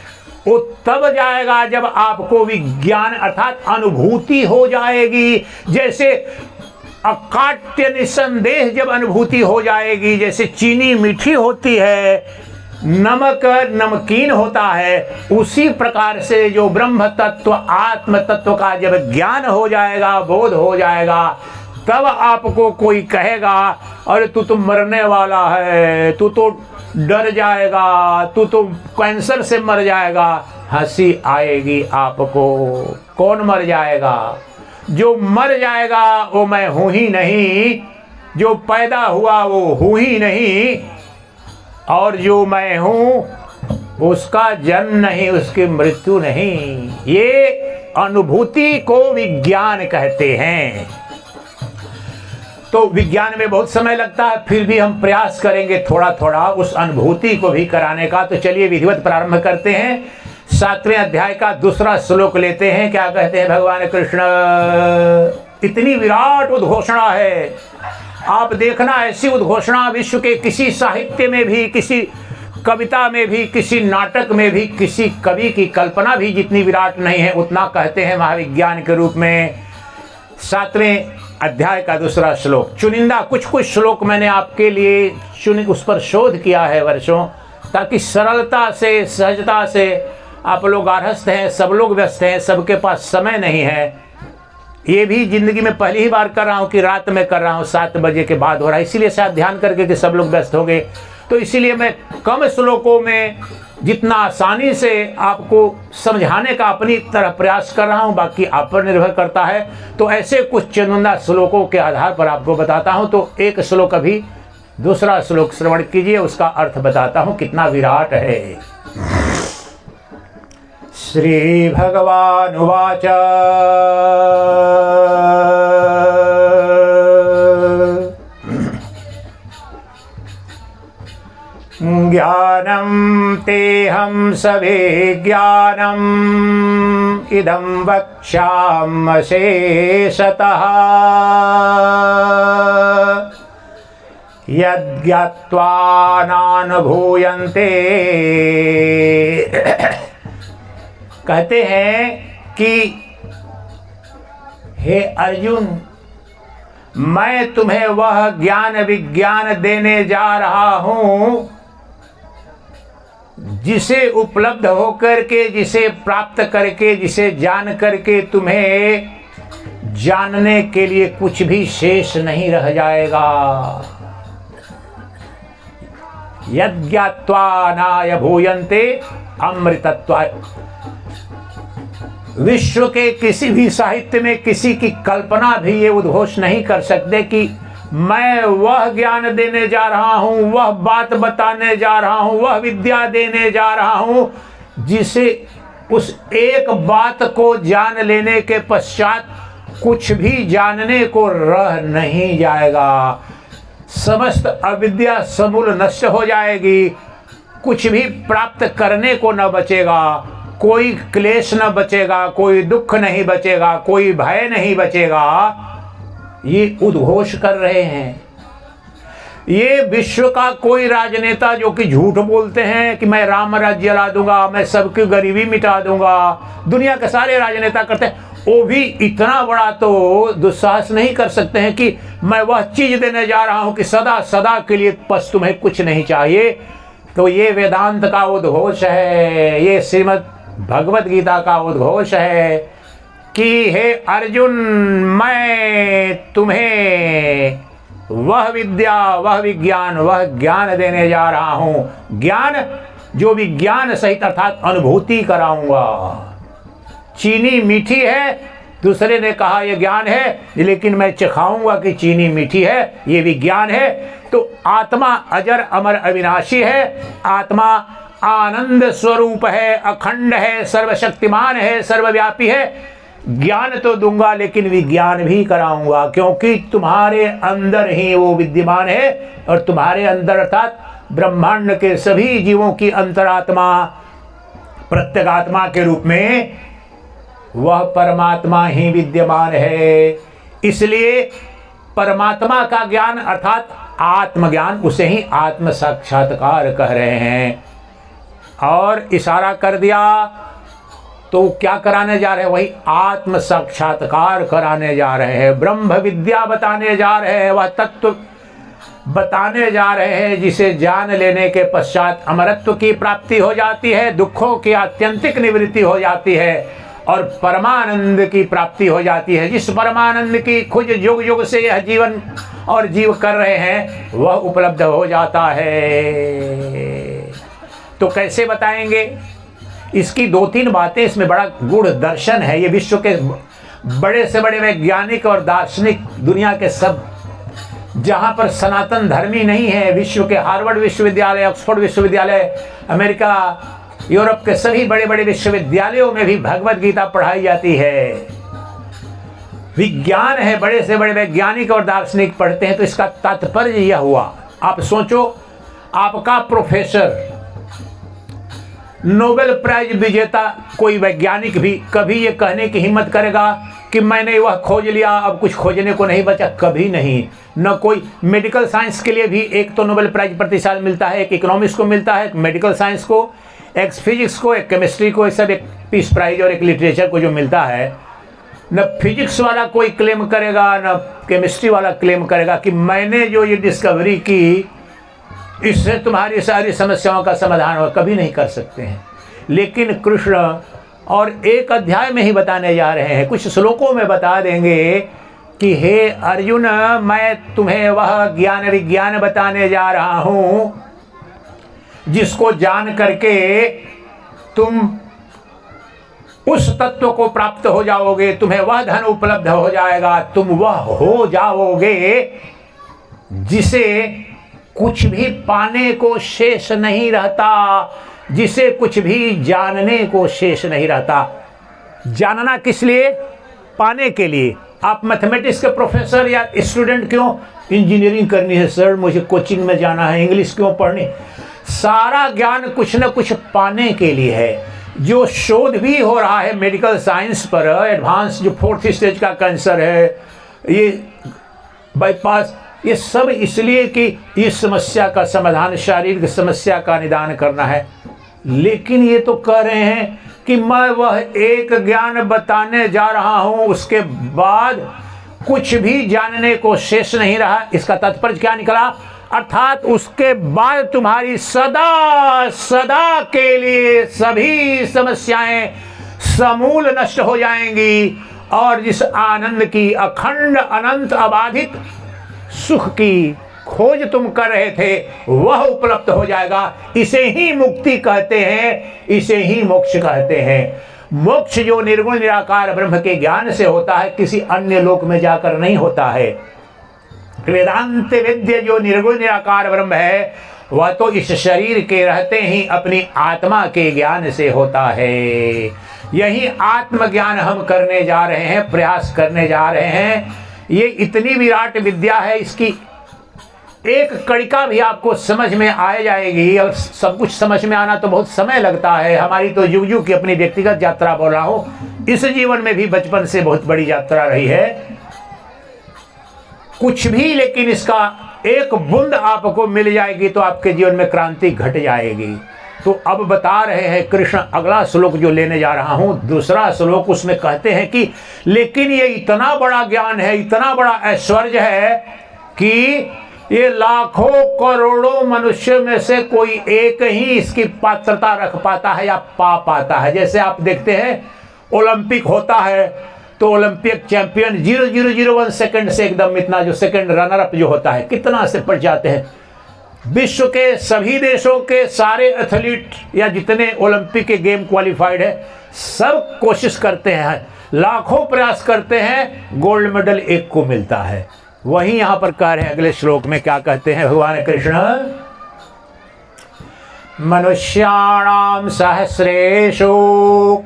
[SPEAKER 1] वो तब जाएगा जब आपको विज्ञान अर्थात अनुभूति हो जाएगी। जैसे अकाट्य निसंदेह जब अनुभूति हो जाएगी, जैसे चीनी मीठी होती है, नमक नमकीन होता है, उसी प्रकार से जो ब्रह्म तत्व आत्म तत्व का जब ज्ञान हो जाएगा, बोध हो जाएगा, तब आपको कोई कहेगा अरे तू तो मरने वाला है, तू तो डर जाएगा, तू तो कैंसर से मर जाएगा, हंसी आएगी आपको। कौन मर जाएगा? जो मर जाएगा वो मैं हूं ही नहीं, जो पैदा हुआ वो हूं ही नहीं, और जो मैं हूं उसका जन्म नहीं, उसकी मृत्यु नहीं। ये अनुभूति को विज्ञान कहते हैं। तो विज्ञान में बहुत समय लगता है, फिर भी हम प्रयास करेंगे थोड़ा थोड़ा उस अनुभूति को भी कराने का। तो चलिए विधिवत प्रारंभ करते हैं। 7वें अध्याय का दूसरा श्लोक लेते हैं। क्या कहते हैं भगवान कृष्ण? इतनी विराट उद्घोषणा है, आप देखना ऐसी उद्घोषणा विश्व के किसी साहित्य में भी, किसी कविता में भी, किसी नाटक में भी, किसी कवि की कल्पना भी जितनी विराट नहीं है, उतना कहते हैं महाविज्ञान के रूप में। 7वें अध्याय का दूसरा श्लोक, चुनिंदा कुछ श्लोक मैंने आपके लिए उस पर शोध किया है वर्षों, ताकि सरलता से, सहजता से, आप लोग गारहस्थ हैं, सब लोग व्यस्त हैं, सबके पास समय नहीं है। ये भी जिंदगी में पहली ही बार कर रहा हूँ कि रात में कर रहा हूँ, 7 बजे के बाद हो रहा है, इसीलिए शायद ध्यान करके कि सब लोग व्यस्त हो गए, तो इसीलिए मैं कम श्लोकों में जितना आसानी से आपको समझाने का अपनी तरह प्रयास कर रहा हूँ, बाकी आप पर निर्भर करता है। तो ऐसे कुछ चुनिंदा श्लोकों के आधार पर आपको बताता हूँ। तो एक श्लोक अभी दूसरा श्लोक श्रवण कीजिए, उसका अर्थ बताता हूँ कितना विराट है। श्री भगवान उवाच ज्ञानं तेहं सवे ज्ञानम् इदं वक्ष्याम्यशेषतः यद्ज्ञात्वा नानुभूयन्ते। कहते हैं कि हे अर्जुन, मैं तुम्हें वह ज्ञान विज्ञान देने जा रहा हूं जिसे उपलब्ध होकर के, जिसे प्राप्त करके, जिसे जान करके तुम्हें जानने के लिए कुछ भी शेष नहीं रह जाएगा। यज्ञात्वा नाय भूयन्ते अमृतत्वा। विश्व के किसी भी साहित्य में किसी की कल्पना भी ये उद्घोष नहीं कर सकते कि मैं वह ज्ञान देने जा रहा हूं, वह बात बताने जा रहा हूं, वह विद्या देने जा रहा हूं जिसे उस एक बात को जान लेने के पश्चात कुछ भी जानने को रह नहीं जाएगा। समस्त अविद्या समूल नष्ट हो जाएगी, कुछ भी प्राप्त करने को न बचेगा। कोई क्लेश न बचेगा, कोई दुख नहीं बचेगा, कोई भय नहीं बचेगा, ये उद्घोष कर रहे हैं। ये विश्व का कोई राजनेता जो कि झूठ बोलते हैं कि मैं राम राज्य ला दूंगा, मैं सबकी गरीबी मिटा दूंगा, दुनिया के सारे राजनेता करते हैं, वो भी इतना बड़ा तो दुस्साहस नहीं कर सकते हैं कि मैं वह चीज देने जा रहा हूं कि सदा सदा के लिए बस तुम्हें कुछ नहीं चाहिए। तो ये वेदांत का उद्घोष है, ये श्रीमद् भगवत गीता का उद्घोष है कि हे अर्जुन, मैं तुम्हें वह विद्या, वह विज्ञान, वह ज्ञान देने जा रहा हूं। ज्ञान जो विज्ञान सहित अर्थात अनुभूति कराऊंगा। चीनी मीठी है, दूसरे ने कहा यह ज्ञान है, लेकिन मैं चखाऊंगा कि चीनी मीठी है, ये विज्ञान है। तो आत्मा अजर अमर अविनाशी है, आत्मा आनंद स्वरूप है, अखंड है, सर्वशक्तिमान है, सर्वव्यापी है। ज्ञान तो दूंगा लेकिन विज्ञान भी कराऊंगा, क्योंकि तुम्हारे अंदर ही वो विद्यमान है और तुम्हारे अंदर अर्थात ब्रह्मांड के सभी जीवों की अंतरात्मा प्रत्यगात्मा के रूप में वह परमात्मा ही विद्यमान है। इसलिए परमात्मा का ज्ञान अर्थात आत्मज्ञान, उसे ही आत्म साक्षात्कार कह रहे हैं। और इशारा कर दिया तो क्या कराने जा रहे हैं? वही आत्म साक्षात्कार कराने जा रहे हैं, ब्रह्म विद्या बताने जा रहे हैं, वह तत्व बताने जा रहे हैं जिसे जान लेने के पश्चात अमरत्व की प्राप्ति हो जाती है, दुखों की आत्यंतिक निवृत्ति हो जाती है और परमानंद की प्राप्ति हो जाती है। जिस परमानंद की खोज युग युग से यह जीवन और जीव कर रहे हैं वह उपलब्ध हो जाता है। तो कैसे बताएंगे? इसकी दो तीन बातें, इसमें बड़ा गूढ़ दर्शन है। ये विश्व के बड़े से बड़े वैज्ञानिक और दार्शनिक, दुनिया के सब जहां पर सनातन धर्मी नहीं है, विश्व के हार्वर्ड विश्वविद्यालय, ऑक्सफोर्ड विश्वविद्यालय, अमेरिका, यूरोप के सभी बड़े बड़े विश्वविद्यालयों में भी भगवत गीता पढ़ाई जाती है। विज्ञान है, बड़े से बड़े वैज्ञानिक और दार्शनिक पढ़ते हैं। तो इसका तात्पर्य यह हुआ, आप सोचो, आपका प्रोफेसर, नोबेल प्राइज विजेता कोई वैज्ञानिक भी कभी ये कहने की हिम्मत करेगा कि मैंने वह खोज लिया, अब कुछ खोजने को नहीं बचा? कभी नहीं। न कोई मेडिकल साइंस के लिए भी एक तो नोबेल प्राइज प्रति साल मिलता है, एक इकोनॉमिक्स को मिलता है, एक मेडिकल साइंस को, एक फिजिक्स को, एक केमिस्ट्री को, सब एक पीस प्राइज और एक लिटरेचर को जो मिलता है। न फिजिक्स वाला कोई क्लेम करेगा, न केमिस्ट्री वाला क्लेम करेगा कि मैंने जो ये डिस्कवरी की इससे तुम्हारी सारी समस्याओं का समाधान हो। कभी नहीं कर सकते हैं। लेकिन कृष्ण और एक अध्याय में ही बताने जा रहे हैं, कुछ श्लोकों में बता देंगे कि हे अर्जुन, मैं तुम्हें वह ज्ञान विज्ञान बताने जा रहा हूं जिसको जान करके तुम उस तत्व को प्राप्त हो जाओगे, तुम्हें वह धन उपलब्ध हो जाएगा, तुम वह हो जाओगे जिसे कुछ भी पाने को शेष नहीं रहता, जिसे कुछ भी जानने को शेष नहीं रहता। जानना किस लिए? पाने के लिए। आप मैथमेटिक्स के प्रोफेसर या स्टूडेंट क्यों इंजीनियरिंग करनी है? सर मुझे कोचिंग में जाना है, इंग्लिश क्यों पढ़नी? सारा ज्ञान कुछ न कुछ पाने के लिए है। जो शोध भी हो रहा है मेडिकल साइंस पर, एडवांस जो 4th स्टेज का कैंसर है, ये बाईपास, ये सब इसलिए कि इस समस्या का समाधान, शारीरिक समस्या का निदान करना है। लेकिन ये तो कह रहे हैं कि मैं वह एक ज्ञान बताने जा रहा हूं, उसके बाद कुछ भी जानने को शेष नहीं रहा। इसका तात्पर्य क्या निकला? अर्थात उसके बाद तुम्हारी सदा सदा के लिए सभी समस्याएं समूल नष्ट हो जाएंगी और जिस आनंद की, अखंड अनंत अबाधित सुख की खोज तुम कर रहे थे वह उपलब्ध हो जाएगा। इसे ही मुक्ति कहते हैं, इसे ही मोक्ष कहते हैं। मोक्ष जो निर्गुण निराकार ब्रह्म के ज्ञान से होता है, किसी अन्य लोक में जाकर नहीं होता है। वेदांत विद्या जो निर्गुण निराकार ब्रह्म है वह तो इस शरीर के रहते ही अपनी आत्मा के ज्ञान से होता है। यही आत्मज्ञान हम करने जा रहे हैं, प्रयास करने जा रहे हैं। ये इतनी विराट विद्या है, इसकी एक कड़िका भी आपको समझ में आ जाएगी। और सब कुछ समझ में आना तो बहुत समय लगता है। हमारी तो युग युग की अपनी व्यक्तिगत यात्रा बोल रहा हूं, इस जीवन में भी बचपन से बहुत बड़ी यात्रा रही है। कुछ भी, लेकिन इसका एक बूंद आपको मिल जाएगी तो आपके जीवन में क्रांति घट जाएगी। तो अब बता रहे हैं कृष्ण, अगला श्लोक जो लेने जा रहा हूं, दूसरा श्लोक, उसमें कहते हैं कि लेकिन ये इतना बड़ा ज्ञान है, इतना बड़ा ऐश्वर्य है कि ये लाखों करोड़ों मनुष्य में से कोई एक ही इसकी पात्रता रख पाता है या पा पाता है। जैसे आप देखते हैं ओलंपिक होता है तो ओलंपिक चैंपियन 0.001 सेकंड से एकदम इतना जो सेकंड रनर अप जो होता है कितना से पड़ जाते हैं। विश्व के सभी देशों के सारे एथलीट या जितने ओलंपिक के गेम क्वालिफाइड है सब कोशिश करते हैं, लाखों प्रयास करते हैं, गोल्ड मेडल एक को मिलता है। वहीं यहां पर कह रहे हैं अगले श्लोक में, क्या कहते हैं भगवान कृष्ण, मनुष्याणाम सहस्रेषु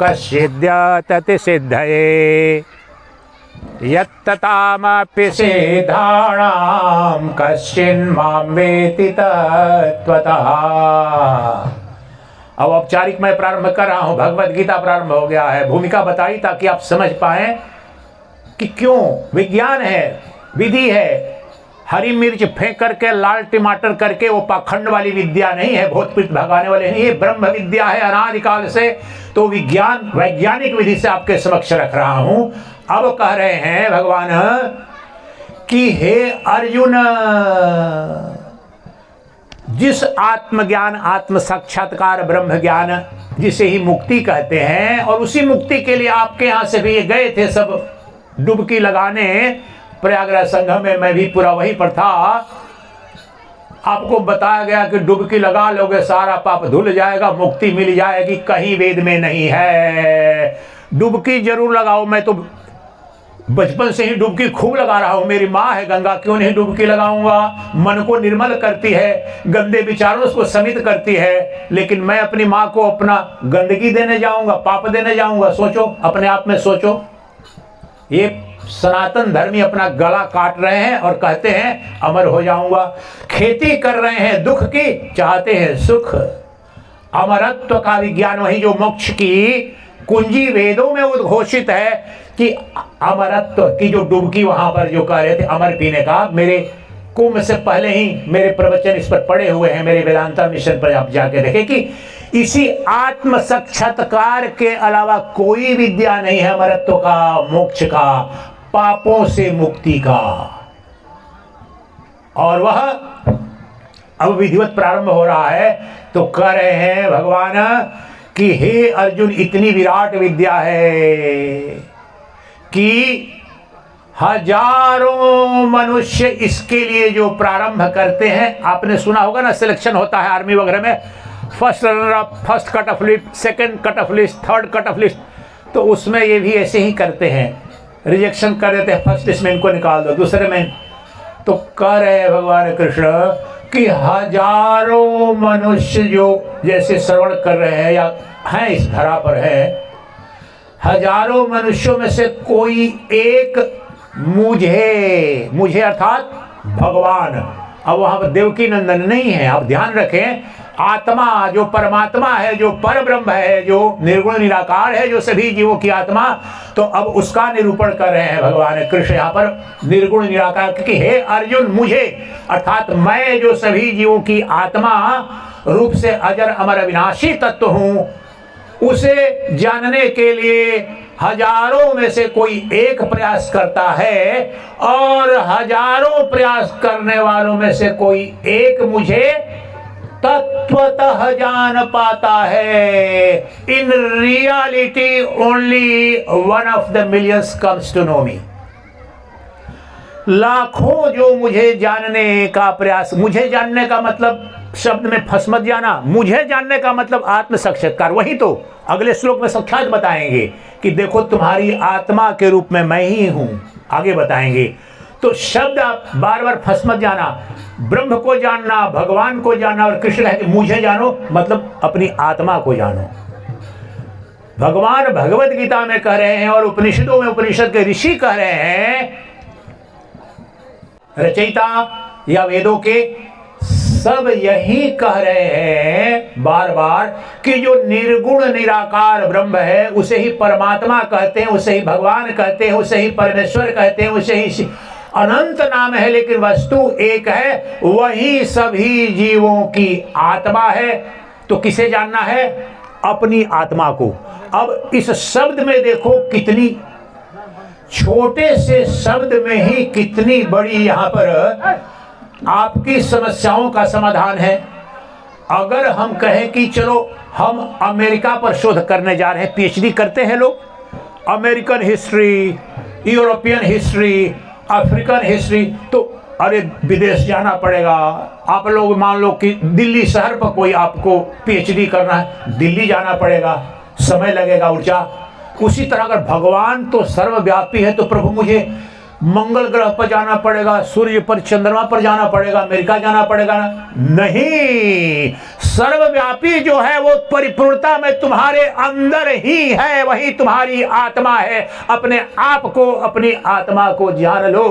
[SPEAKER 1] कश्चिद्यतति सिद्धये यत्ततामपि सिद्धाणाम कश्चिन्मां वेति तत्त्वतः। अब औपचारिक मैं प्रारंभ कर रहा हूं, भगवद गीता प्रारंभ हो गया है। भूमिका बताई ताकि आप समझ पाएं कि क्यों विज्ञान है, विधि है। हरी मिर्च फेंक करके लाल टमाटर करके वो पाखंड वाली विद्या नहीं है, भूत प्रेत भगाने वाले नहीं, ये ब्रह्म विद्या है अनादिकाल से। तो विज्ञान वैज्ञानिक विधि से आपके समक्ष रख रहा हूं। अब कह रहे हैं भगवान कि हे अर्जुन, जिस आत्मज्ञान, आत्म साक्षात्कार, ब्रह्म ज्ञान जिसे ही मुक्ति कहते हैं, और उसी मुक्ति के लिए आपके यहां से भी गए थे सब डुबकी लगाने प्रयागराज संगम में, मैं भी पूरा वहीं पर था। आपको बताया गया कि डुबकी लगा लोगे सारा पाप धुल जाएगा, मुक्ति मिल जाएगी। कहीं वेद में नहीं है। डुबकी जरूर लगाओ, मैं तो बचपन से ही डुबकी खूब लगा रहा हूं। मेरी माँ है गंगा, क्यों नहीं डुबकी लगाऊंगा। मन को निर्मल करती है, गंदे विचारों को समित करती है। लेकिन मैं अपनी माँ को अपना गंदगी देने जाऊंगा, पाप देने जाऊंगा? सोचो, अपने आप में सोचो। ये सनातन धर्मी अपना गला काट रहे हैं और कहते हैं अमर हो जाऊंगा। खेती कर रहे हैं दुख की, चाहते हैं सुख। अमरत्व का विज्ञान, वही जो मोक्ष की कुंजी वेदों में उद्घोषित है कि अमरत्व की जो डुबकी वहां पर जो कह रहे थे अमर पीने का, मेरे कुंभ से पहले ही मेरे प्रवचन इस पर पड़े हुए हैं, मेरे वेदांता मिशन पर आप जाके देखें कि इसी आत्म साक्षात्कार के अलावा कोई विद्या नहीं है अमरत्व का, मोक्ष का, पापों से मुक्ति का। और वह अब विधिवत प्रारंभ हो रहा है। तो कह रहे हैं भगवान कि हे अर्जुन, इतनी विराट विद्या है कि हजारों मनुष्य इसके लिए जो प्रारंभ करते हैं। आपने सुना होगा ना, सिलेक्शन होता है आर्मी वगैरह में, first runner up, first cut off list, second cut off list, third cut off list. तो उसमें ये भी ऐसे ही करते हैं, रिजेक्शन कर देते हैं, फर्स्ट लिस्ट में इनको निकाल दो, दूसरे में। तो कह रहे हैं भगवान कृष्ण कि हजारों मनुष्य जो जैसे श्रवण कर रहे हैं या हैं इस धरा पर है, हजारों मनुष्यों में से कोई एक मुझे अर्थात भगवान, अब वहां पर देवकी नंदन नहीं है, आप ध्यान रखें। आत्मा जो परमात्मा है, जो पर ब्रह्म है, जो निर्गुण निराकार है, जो सभी जीवों की आत्मा, तो अब उसका निरूपण कर रहे हैं भगवान कृष्ण यहाँ पर निर्गुण निराकार। क्योंकि हे अर्जुन, मुझे अर्थात मैं जो सभी जीवों की आत्मा रूप से अजर अमर अविनाशी तत्व हूं, उसे जानने के लिए हजारों में से कोई एक प्रयास करता है, और हजारों प्रयास करने वालों में से कोई एक मुझे तत्वतः जान पाता है। In reality only one of the millions comes to know me. लाखों जो मुझे जानने का प्रयास, मुझे जानने का मतलब शब्द में फंस मत जाना, मुझे जानने का मतलब आत्म साक्षात्कार। वही तो अगले श्लोक में साक्षात बताएंगे कि देखो तुम्हारी आत्मा के रूप में मैं ही हूं, आगे बताएंगे। तो शब्द आप बार बार फंस मत जाना। ब्रह्म को जानना, भगवान को जानना, और कृष्ण है कि मुझे जानो मतलब अपनी आत्मा को जानो। भगवान भगवद गीता में कह रहे हैं और उपनिषदों में उपनिषद के ऋषि कह रहे हैं, रचयिता या वेदों के सब यही कह रहे हैं बार बार कि जो निर्गुण निराकार ब्रह्म है उसे ही परमात्मा कहते हैं, उसे ही भगवान कहते हैं, उसे ही परमेश्वर कहते हैं, उसे ही अनंत नाम है, लेकिन वस्तु एक है, वही सभी जीवों की आत्मा है। तो किसे जानना है? अपनी आत्मा को। अब इस शब्द में देखो कितनी छोटे से शब्द में ही कितनी बड़ी यहां पर आपकी समस्याओं का समाधान है। अगर हम कहें कि चलो हम अमेरिका पर शोध करने जा रहे हैं, पीएचडी करते हैं लोग, American history, European history, African history, तो अरे विदेश जाना पड़ेगा। आप लोग मान लो कि दिल्ली शहर पर कोई आपको पीएचडी करना है, दिल्ली जाना पड़ेगा, समय लगेगा, ऊर्जा। उसी तरह अगर भगवान तो सर्वव्यापी है तो प्रभु मुझे मंगल ग्रह पर जाना पड़ेगा, सूर्य पर, चंद्रमा पर जाना पड़ेगा, अमेरिका जाना पड़ेगा ना? नहीं, सर्वव्यापी जो है वो परिपूर्णता में तुम्हारे अंदर ही है, वही तुम्हारी आत्मा है। अपने आप को, अपनी आत्मा को जान लो,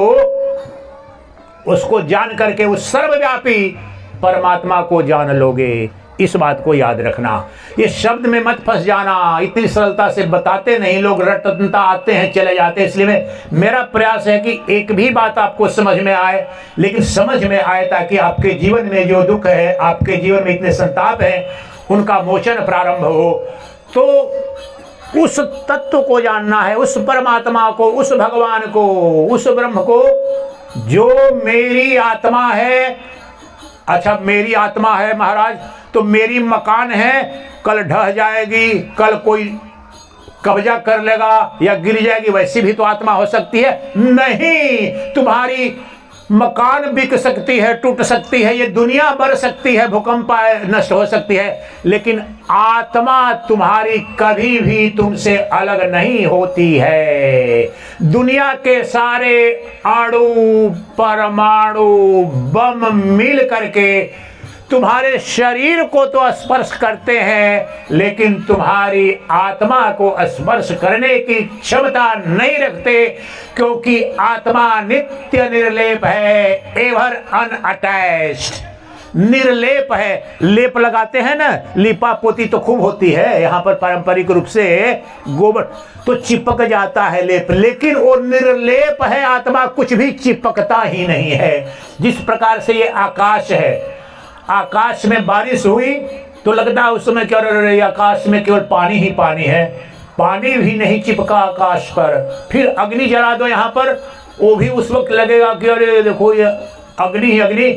[SPEAKER 1] उसको जान करके उस सर्वव्यापी परमात्मा को जान लोगे। इस बात को याद रखना, ये शब्द में मत फंस जाना। इतनी सरलता से बताते नहीं लोग, रटता आते हैं चले जाते हैं। इसलिए मेरा प्रयास है कि एक भी बात आपको समझ में आए, लेकिन समझ में आए ताकि आपके जीवन में जो दुख है, आपके जीवन में इतने संताप है, उनका मोचन प्रारंभ हो। तो उस तत्व को जानना है, उस परमात्मा को, उस भगवान को, उस ब्रह्म को जो मेरी आत्मा है। अच्छा, मेरी आत्मा है महाराज, तो मेरी मकान है, कल ढह जाएगी, कल कोई कब्जा कर लेगा या गिर जाएगी, वैसी भी तो आत्मा हो सकती है? नहीं, तुम्हारी मकान बिक सकती है, टूट सकती है, ये दुनिया बढ़ सकती है, भूकंप आए नष्ट हो सकती है, लेकिन आत्मा तुम्हारी कभी भी तुमसे अलग नहीं होती है। दुनिया के सारे अणु, परमाणु, बम मिल करके तुम्हारे शरीर को तो स्पर्श करते हैं, लेकिन तुम्हारी आत्मा को स्पर्श करने की क्षमता नहीं रखते, क्योंकि आत्मा नित्य निर्लेप है, एवर अनअटैच्ड, निर्लेप है। लेप लगाते हैं ना, लिपा पोती तो खूब होती है, यहाँ पर पारंपरिक रूप से गोबर तो चिपक जाता है लेप, लेकिन वो निर्लेप है। आत्मा कुछ भी चिपकता ही नहीं है। जिस प्रकार से ये आकाश है, आकाश में बारिश हुई तो लगता है उस समय क्या, आकाश में केवल पानी ही पानी है, पानी भी नहीं चिपका आकाश पर। फिर अग्नि जला दो यहाँ पर, वो भी उस वक्त लगेगा कि अरे देखो ये अग्नि ही अग्नि,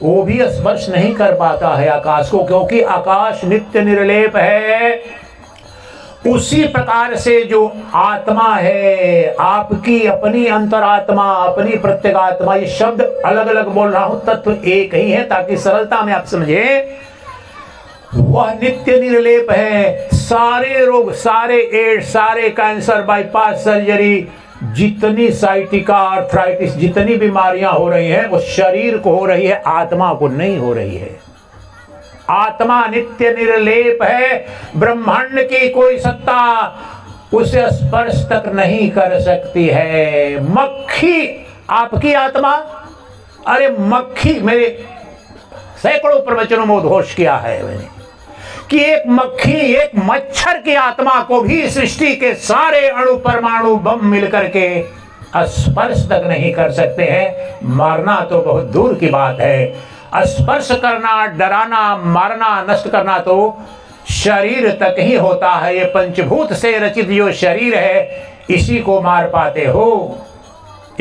[SPEAKER 1] वो भी स्पर्श नहीं कर पाता है आकाश को, क्योंकि आकाश नित्य निर्लेप है। उसी प्रकार से जो आत्मा है, आपकी अपनी अंतरात्मा, अपनी प्रत्यगात्मा, ये शब्द अलग अलग बोल रहा हूं, तत्व एक ही है ताकि सरलता में आप समझे। वह नित्य निर्लेप है। सारे रोग, सारे एड्स, सारे कैंसर, बाईपास सर्जरी, जितनी साइटिका, आर्थराइटिस, जितनी बीमारियां हो रही हैं वो शरीर को हो रही है, आत्मा को नहीं हो रही है। आत्मा नित्य निर्लेप है। ब्रह्मांड की कोई सत्ता उसे स्पर्श तक नहीं कर सकती है। मक्खी आपकी आत्मा, अरे मक्खी, मेरे सैकड़ों प्रवचनों में उद्घोष किया है मैंने कि एक मक्खी, एक मच्छर की आत्मा को भी सृष्टि के सारे अणु, परमाणु, बम मिलकर के स्पर्श तक नहीं कर सकते हैं। मारना तो बहुत दूर की बात है, स्पर्श करना, डराना, मारना, नष्ट करना तो शरीर तक ही होता है। ये पंचभूत से रचित जो शरीर है, इसी को मार पाते हो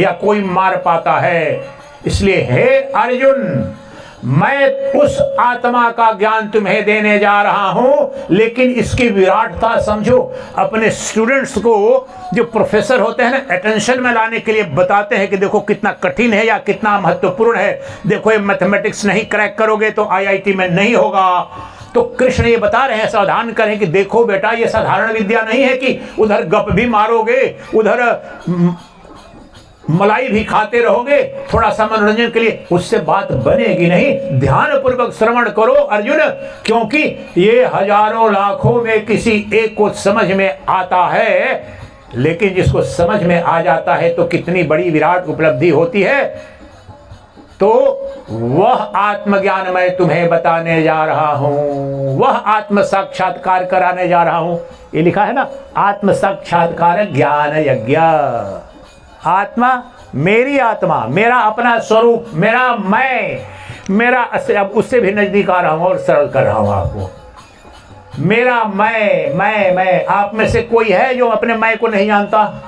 [SPEAKER 1] या कोई मार पाता है। इसलिए हे अर्जुन, मैं उस आत्मा का ज्ञान तुम्हें देने जा रहा हूं, लेकिन इसकी विराटता समझो। अपने स्टूडेंट्स को जो प्रोफेसर होते हैं ना, अटेंशन में लाने के लिए बताते हैं कि देखो कितना कठिन है या कितना महत्वपूर्ण है। देखो ये मैथमेटिक्स नहीं क्रैक करोगे तो आईआईटी में नहीं होगा। तो कृष्ण ये बता रहे हैं, सावधान करें कि देखो बेटा, ये साधारण विद्या नहीं है कि उधर गप भी मारोगे, उधर मलाई भी खाते रहोगे थोड़ा सा मनोरंजन के लिए, उससे बात बनेगी नहीं। ध्यान पूर्वक श्रवण करो अर्जुन, क्योंकि ये हजारों लाखों में किसी एक को समझ में आता है, लेकिन जिसको समझ में आ जाता है तो कितनी बड़ी विराट उपलब्धि होती है। तो वह आत्मज्ञान मैं तुम्हें बताने जा रहा हूं, वह आत्म साक्षात्कार कराने जा रहा हूं। ये लिखा है ना, आत्म साक्षात्कार ज्ञान यज्ञ। आत्मा, मेरी आत्मा, मेरा अपना स्वरूप, मेरा मैं, मेरा अब उससे भी नजदीक आ रहा हूं और सरल कर रहा हूं आपको। मेरा मैं, आप में से कोई है जो अपने मैं को नहीं जानता?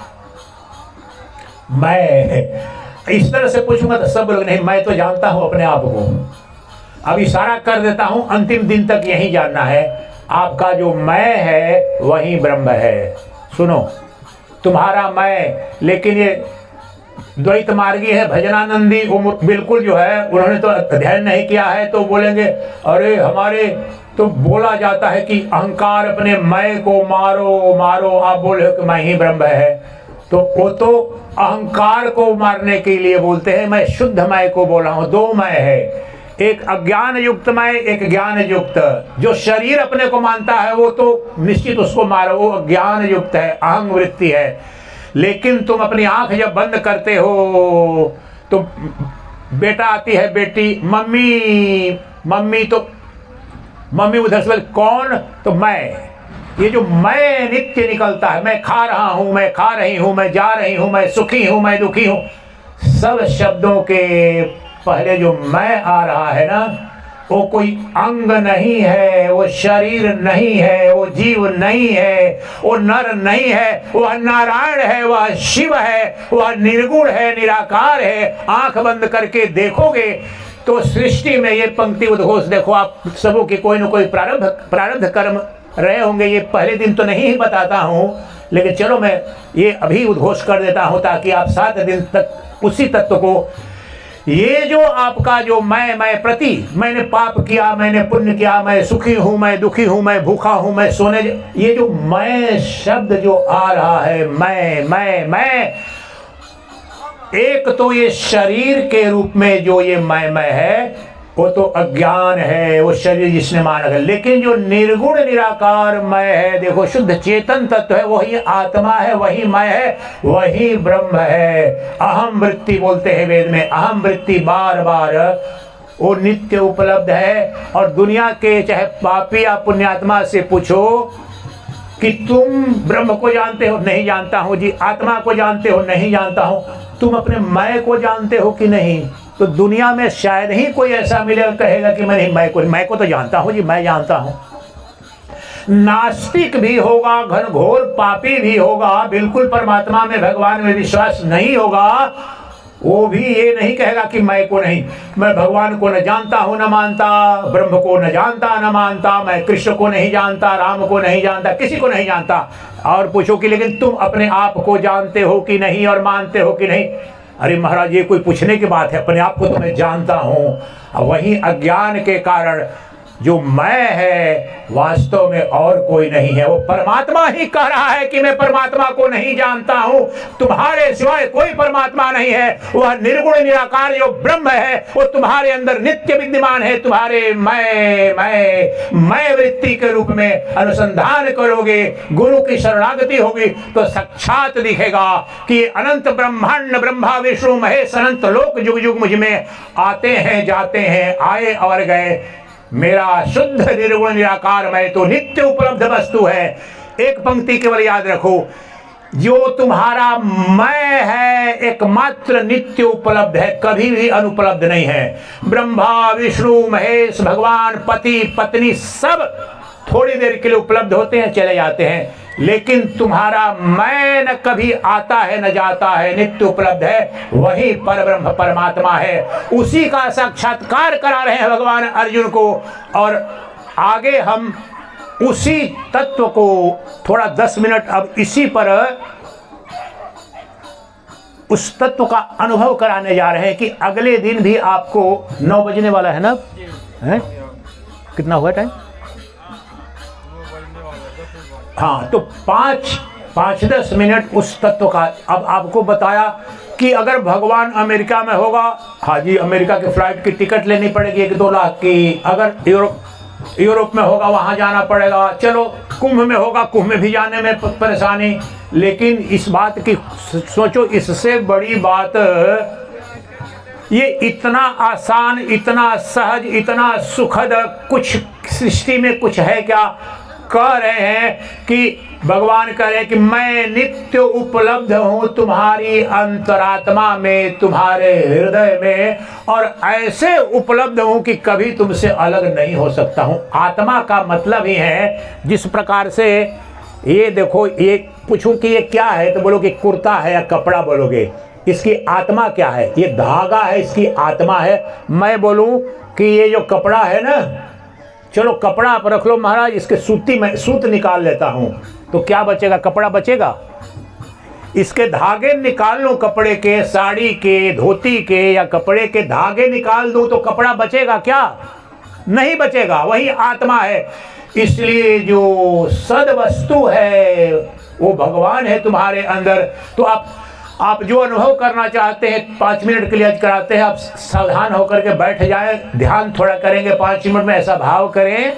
[SPEAKER 1] मैं इस तरह से पूछूंगा तो सब लोग नहीं, मैं तो जानता हूं अपने आप को। अब इशारा कर देता हूं, अंतिम दिन तक यही जानना है, आपका जो मैं है वही ब्रह्म है। सुनो, तुम्हारा मैं, लेकिन ये द्वैत मार्गी है भजनानंदी, वो बिल्कुल जो है उन्होंने तो अध्ययन नहीं किया है, तो बोलेंगे अरे हमारे तो बोला जाता है कि अहंकार अपने मैं को मारो मारो, आप बोले हो कि मैं ही ब्रह्म है। तो वो तो अहंकार को मारने के लिए बोलते हैं, मैं शुद्ध मैं को बोला हूं। दो मैं है, एक अज्ञान युक्त मैं, एक ज्ञान युक्त। जो शरीर अपने को मानता है वो तो निश्चित उसको मारो, वो अज्ञान युक्त है, अहंग वृत्ति है। लेकिन तुम अपनी आंख जब बंद करते हो तो बेटा आती है, बेटी मम्मी मम्मी, तो मम्मी उधर से कौन? तो मैं। ये जो मैं नित्य निकलता है, मैं खा रहा हूं, मैं खा रही हूं, मैं जा रही हूं, मैं सुखी हूं, मैं दुखी हूं, सब शब्दों के पहले जो मैं आ रहा है ना, वो कोई अंग नहीं है, वो शरीर नहीं है, वो जीव नहीं है, वो नर नहीं है, वह नारायण है, वह शिव है, वह निर्गुण है, निराकार है। आंख बंद करके देखोगे तो सृष्टि में ये पंक्ति उद्घोष देखो, आप सबों की कोई न कोई प्रारब्ध कर्म रहे होंगे। ये पहले दिन तो नहीं बताता हूं, लेकिन चलो मैं ये अभी उद्घोष कर देता हूं ताकि आप 7 दिन तक उसी तत्व को, ये जो आपका जो मैं प्रति, मैंने पाप किया, मैंने पुण्य किया, मैं सुखी हूं, मैं दुखी हूं, मैं भूखा हूं, मैं सोने, ये जो मैं शब्द जो आ रहा है, मैं, एक तो ये शरीर के रूप में जो ये मैं है वो तो अज्ञान है, वो शरीर जिसने माना है। लेकिन जो निर्गुण निराकार मैं है, देखो शुद्ध चेतन तत्व है, वही आत्मा है, वही मैं है, वही ब्रह्म है। अहम वृत्ति बोलते हैं वेद में, अहम वृत्ति बार बार वो नित्य उपलब्ध है। और दुनिया के चाहे पापी या पुण्यात्मा से पूछो कि तुम ब्रह्म को जानते हो? नहीं जानता हूं जी। आत्मा को जानते हो? नहीं जानता हूं। तुम अपने मैं को जानते हो कि नहीं? तो दुनिया में शायद ही कोई ऐसा मिलेगा कहेगा कि मैं को तो जानता हूं जी, मैं जानता हूं। नास्तिक भी होगा, घनघोर पापी भी होगा, बिल्कुल परमात्मा में भगवान में विश्वास नहीं होगा, वो भी ये नहीं कहेगा कि मैं को नहीं, मैं भगवान को न जानता हूं न मानता, ब्रह्म को न जानता न मानता, मैं कृष्ण को नहीं जानता, राम को नहीं जानता, किसी को नहीं जानता। और पूछो कि लेकिन तुम अपने आप को जानते हो कि नहीं और मानते हो कि नहीं? अरे महाराज, ये कोई पूछने की बात है? अपने आप को तो मैं जानता हूं। वही अज्ञान के कारण जो मैं है वास्तव में और कोई नहीं है, वो परमात्मा ही कह रहा है कि मैं परमात्मा को नहीं जानता हूं, तुम्हारे सिवाय कोई परमात्मा नहीं है। वह निर्गुण निराकार जो ब्रह्म है वो तुम्हारे अंदर नित्य विद्यमान है। तुम्हारे मैं वृत्ति के रूप में अनुसंधान करोगे, गुरु की शरणागति होगी तो साक्षात दिखेगा कि अनंत ब्रह्मांड ब्रह्मा विष्णु महेश अनंत लोक जुग जुग मुझ में आते हैं जाते हैं, आए और गए। मेरा शुद्ध निर्गुण निराकार मैं तो नित्य उपलब्ध वस्तु है। एक पंक्ति केवल याद रखो, जो तुम्हारा मैं है एकमात्र नित्य उपलब्ध है, कभी भी अनुपलब्ध नहीं है। ब्रह्मा विष्णु महेश भगवान पति पत्नी सब थोड़ी देर के लिए उपलब्ध होते हैं, चले जाते हैं, लेकिन तुम्हारा मैं न कभी आता है न जाता है, नित्य उपलब्ध है। वही परब्रह्म परमात्मा है, उसी का साक्षात्कार करा रहे हैं भगवान अर्जुन को। और आगे हम उसी तत्व को थोड़ा 10 मिनट अब इसी पर उस तत्व का अनुभव कराने जा रहे हैं कि अगले दिन भी आपको 9 बजने वाला है ना? है? कितना हुआ टाइम? हाँ, तो 5-10 मिनट उस तत्व का। अब आपको बताया कि अगर भगवान अमेरिका में होगा, हाँ जी, अमेरिका की फ्लाइट की टिकट लेनी पड़ेगी 1-2 लाख की। अगर यूरोप में होगा वहाँ जाना पड़ेगा। चलो, कुंभ में होगा, कुंभ में भी जाने में परेशानी। लेकिन इस बात की सोचो, इससे बड़ी बात ये इतना आसान, इतना सहज, इतना सुखद कुछ सृष्टि में कुछ है क्या? कह रहे हैं कि भगवान कह रहे हैं कि मैं नित्य उपलब्ध हूँ तुम्हारी अंतरात्मा में, तुम्हारे हृदय में, और ऐसे उपलब्ध हूँ कि कभी तुमसे अलग नहीं हो सकता हूँ। आत्मा का मतलब ही है जिस प्रकार से ये देखो, ये पूछूं कि ये क्या है तो बोलोगे कुर्ता है या कपड़ा बोलोगे। इसकी आत्मा क्या है? ये धागा है, इसकी आत्मा है। मैं बोलूं कि ये जो कपड़ा है ना, चलो कपड़ा आप रख लो महाराज, इसके सूत निकाल लेता हूं तो क्या बचेगा? कपड़ा बचेगा? इसके धागे निकाल लूं, कपड़े के, साड़ी के, धोती के या कपड़े के धागे निकाल दूं तो कपड़ा बचेगा क्या? नहीं बचेगा। वही आत्मा है। इसलिए जो सद वस्तु है वो भगवान है तुम्हारे अंदर। तो आप जो अनुभव करना चाहते हैं 5 मिनट के लिए आज कराते हैं, आप सावधान होकर के बैठ जाए, ध्यान थोड़ा करेंगे 5 मिनट में। ऐसा भाव करें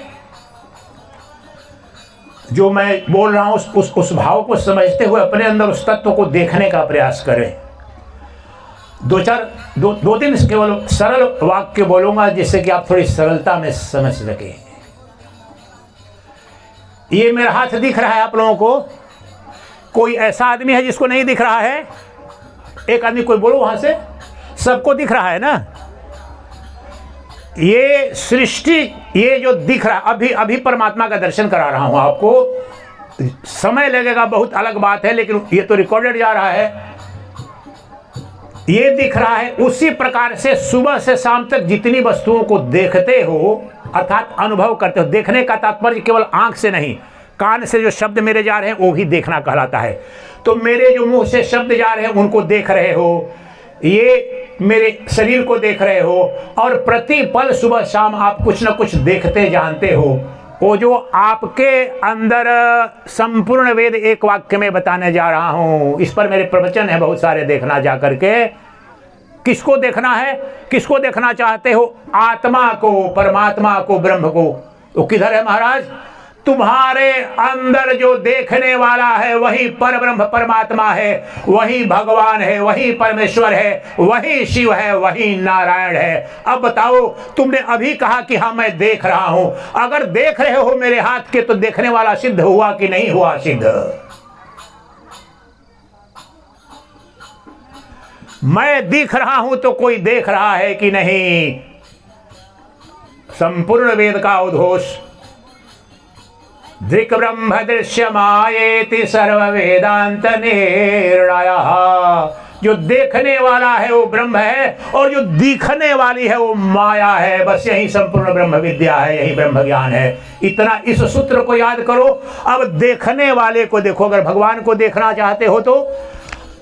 [SPEAKER 1] जो मैं बोल रहा हूं उस भाव को समझते हुए अपने अंदर उस तत्व को देखने का प्रयास करें। दो तीन केवल सरल वाक्य बोलूंगा जिससे कि आप थोड़ी सरलता में समझ सके। ये मेरा हाथ दिख रहा है आप लोगों को? कोई ऐसा आदमी है जिसको नहीं दिख रहा है? एक आदमी कोई बोलो वहां से। सबको दिख रहा है ना? ये सृष्टि, ये जो दिख रहा, अभी परमात्मा का दर्शन करा रहा हूं आपको। समय लगेगा, बहुत अलग बात है, लेकिन ये तो रिकॉर्डेड जा रहा है। ये दिख रहा है। उसी प्रकार से सुबह से शाम तक जितनी वस्तुओं को देखते हो, अर्थात अनुभव करते हो, देखने का तात्पर्य केवल आंख से नहीं, कान से जो शब्द मेरे जा रहे हैं वो भी देखना कहलाता है। तो मेरे जो मुंह से शब्द जा रहे हैं उनको देख रहे हो, ये मेरे शरीर को देख रहे हो, और प्रति पल सुबह शाम आप कुछ न कुछ देखते जानते हो। वो जो आपके अंदर संपूर्ण वेद एक वाक्य में बताने जा रहा हूं, इस पर मेरे प्रवचन है बहुत सारे, देखना जा करके। किसको देखना है? किसको देखना चाहते हो? आत्मा को, परमात्मा को, ब्रह्म को। तो किधर है महाराज? तुम्हारे अंदर जो देखने वाला है वही परब्रह्म परमात्मा है, वही भगवान है, वही परमेश्वर है, वही शिव है, वही नारायण है। अब बताओ, तुमने अभी कहा कि हाँ मैं देख रहा हूं। अगर देख रहे हो मेरे हाथ के तो देखने वाला सिद्ध हुआ कि नहीं हुआ सिद्ध? मैं दिख रहा हूं तो कोई देख रहा है कि नहीं? संपूर्ण वेद का उद्घोष दृक् ब्रह्म दृश्यमायेति सर्व वेदांत निर्णयः। जो देखने वाला है वो ब्रह्म है, और जो दिखने वाली है वो माया है। बस यही संपूर्ण ब्रह्म विद्या है, यही ब्रह्म ज्ञान है। इतना इस सूत्र को याद करो। अब देखने वाले को देखो। अगर भगवान को देखना चाहते हो तो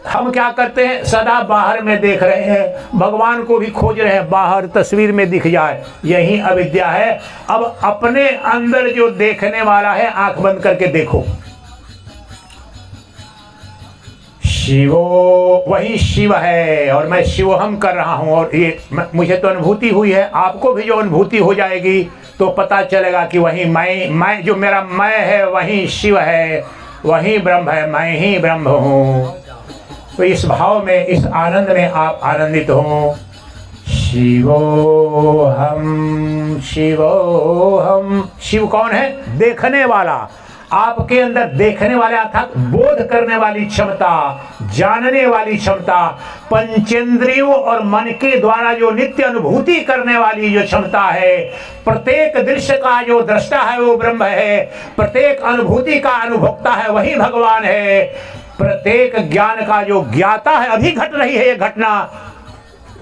[SPEAKER 1] हम क्या करते हैं? सदा बाहर में देख रहे हैं, भगवान को भी खोज रहे हैं बाहर, तस्वीर में दिख जाए। यही अविद्या है। अब अपने अंदर जो देखने वाला है, आंख बंद करके देखो। शिवो, वही शिव है, और मैं शिवोहम कर रहा हूं। और ये मुझे तो अनुभूति हुई है, आपको भी जो अनुभूति हो जाएगी तो पता चलेगा कि वही मैं जो मेरा मैं है वही शिव है, वही ब्रह्म है, मैं ही ब्रह्म हूं। तो इस भाव में, इस आनंद में आप आनंदित हो। शिवोहम शिवोहम। शिव कौन है? देखने वाला। आपके अंदर देखने वाले अर्थात बोध करने वाली क्षमता, जानने वाली क्षमता, पंचेंद्रियों और मन के द्वारा जो नित्य अनुभूति करने वाली जो क्षमता है, प्रत्येक दृश्य का जो दृष्टा है वो ब्रह्म है, प्रत्येक अनुभूति का अनुभोक्ता है वही भगवान है, प्रत्येक ज्ञान का जो ज्ञाता है, अभी घट रही है ये घटना,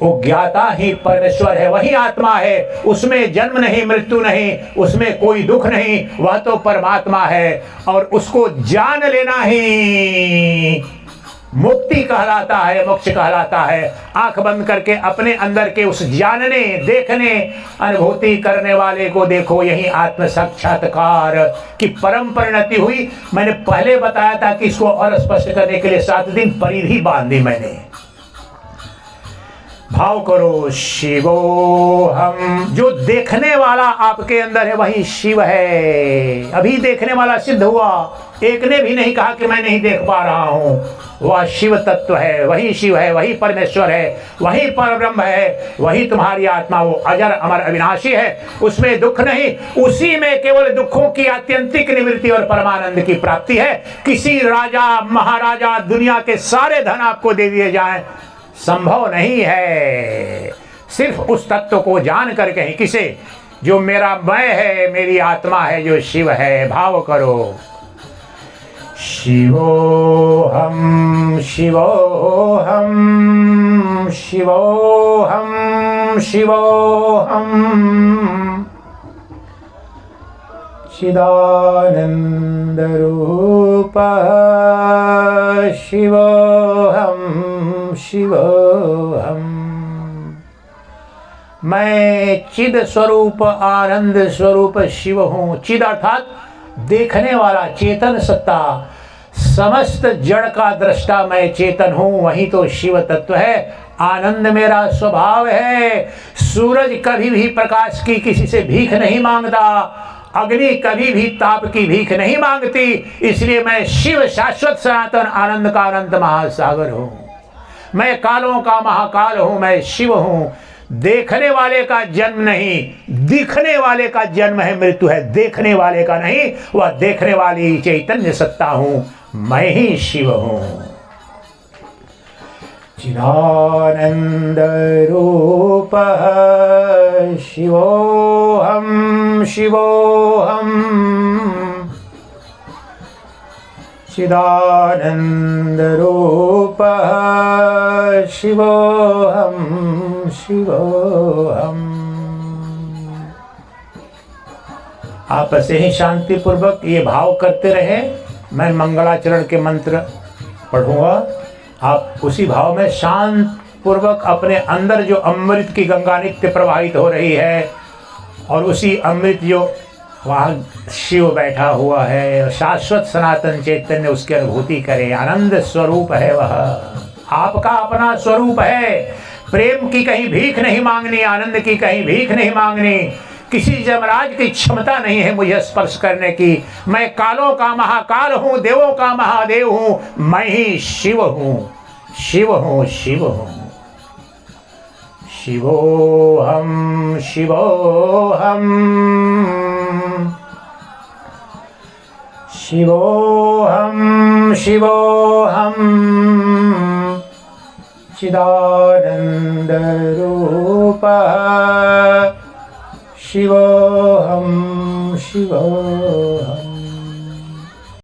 [SPEAKER 1] वो ज्ञाता ही परमेश्वर है, वही आत्मा है। उसमें जन्म नहीं, मृत्यु नहीं, उसमें कोई दुख नहीं, वह तो परमात्मा है। और उसको जान लेना ही मुक्ति कहलाता है, मोक्ष कहलाता है। आंख बंद करके अपने अंदर के उस जानने, देखने, अनुभूति करने वाले को देखो। यही आत्म साक्षात्कार की परम परिणति हुई। मैंने पहले बताया था कि इसको और स्पष्ट करने के लिए 7 दिन परिधि बांधी मैंने। भाव करो, शिवो हम। जो देखने वाला आपके अंदर है वही शिव है। अभी देखने वाला सिद्ध हुआ, एक ने भी नहीं कहा कि मैं नहीं देख पा रहा हूं। वह शिव तत्व है, वही शिव है, वही परमेश्वर है, वही परब्रह्म है, वही तुम्हारी आत्मा, वो अजर अमर अविनाशी है। उसमें दुख नहीं, उसी में केवल दुखों की आत्यंतिक निवृत्ति और परमानंद की प्राप्ति है। किसी राजा महाराजा दुनिया के सारे धन आपको दे दिए जाएं, संभव नहीं है। सिर्फ उस तत्व को जान कर कहीं किसे, जो मेरा मैं है, मेरी आत्मा है, जो शिव है। भाव करो, शिवोहम शिवोहम शिवोहम शिवोहम चिदानंद रूप शिवोहम शिवोहम। मैं चिद स्वरूप आनंद स्वरूप शिव हूँ। चिद अर्थात देखने वाला, चेतन सत्ता, समस्त जड़ का दृष्टा मैं चेतन हूं, वही तो शिव तत्व है। आनंद मेरा स्वभाव है। सूरज कभी भी प्रकाश की किसी से भीख नहीं मांगता, अग्नि कभी भी ताप की भीख नहीं मांगती। इसलिए मैं शिव शाश्वत सनातन आनंद का अनंत महासागर हूं। मैं कालों का महाकाल हूं, मैं शिव हूं। देखने वाले का जन्म नहीं, दिखने वाले का जन्म है, मृत्यु है। देखने वाले का नहीं, वह देखने वाली चैतन्य सत्ता हूं, मैं ही शिव हूं। चिदानंद रूप शिवोहम शिवोहम चिदानंद रूप शिवोहम शिवोहम। आपस से ही शांति पूर्वक ये भाव करते रहे। मैं मंगलाचरण के मंत्र पढ़ूंगा, आप उसी भाव में शांत पूर्वक अपने अंदर जो अमृत की गंगा नित्य प्रवाहित हो रही है, और उसी अमृत जो वहाँ शिव बैठा हुआ है, शाश्वत सनातन चैतन्य, उसकी अनुभूति करें। आनंद स्वरूप है वह, आपका अपना स्वरूप है। प्रेम की कहीं भीख नहीं मांगनी, आनंद की कहीं भीख नहीं मांगनी। किसी जमराज की क्षमता नहीं है मुझे स्पर्श करने की। मैं कालों का महाकाल हूँ, देवों का महादेव हूँ, मैं ही शिव हूँ, शिव हूँ, शिव हूँ। शिवोहम शिवोहम शिवोहम शिवोहम चिदानंद रूप शिवोहम शिवोहम।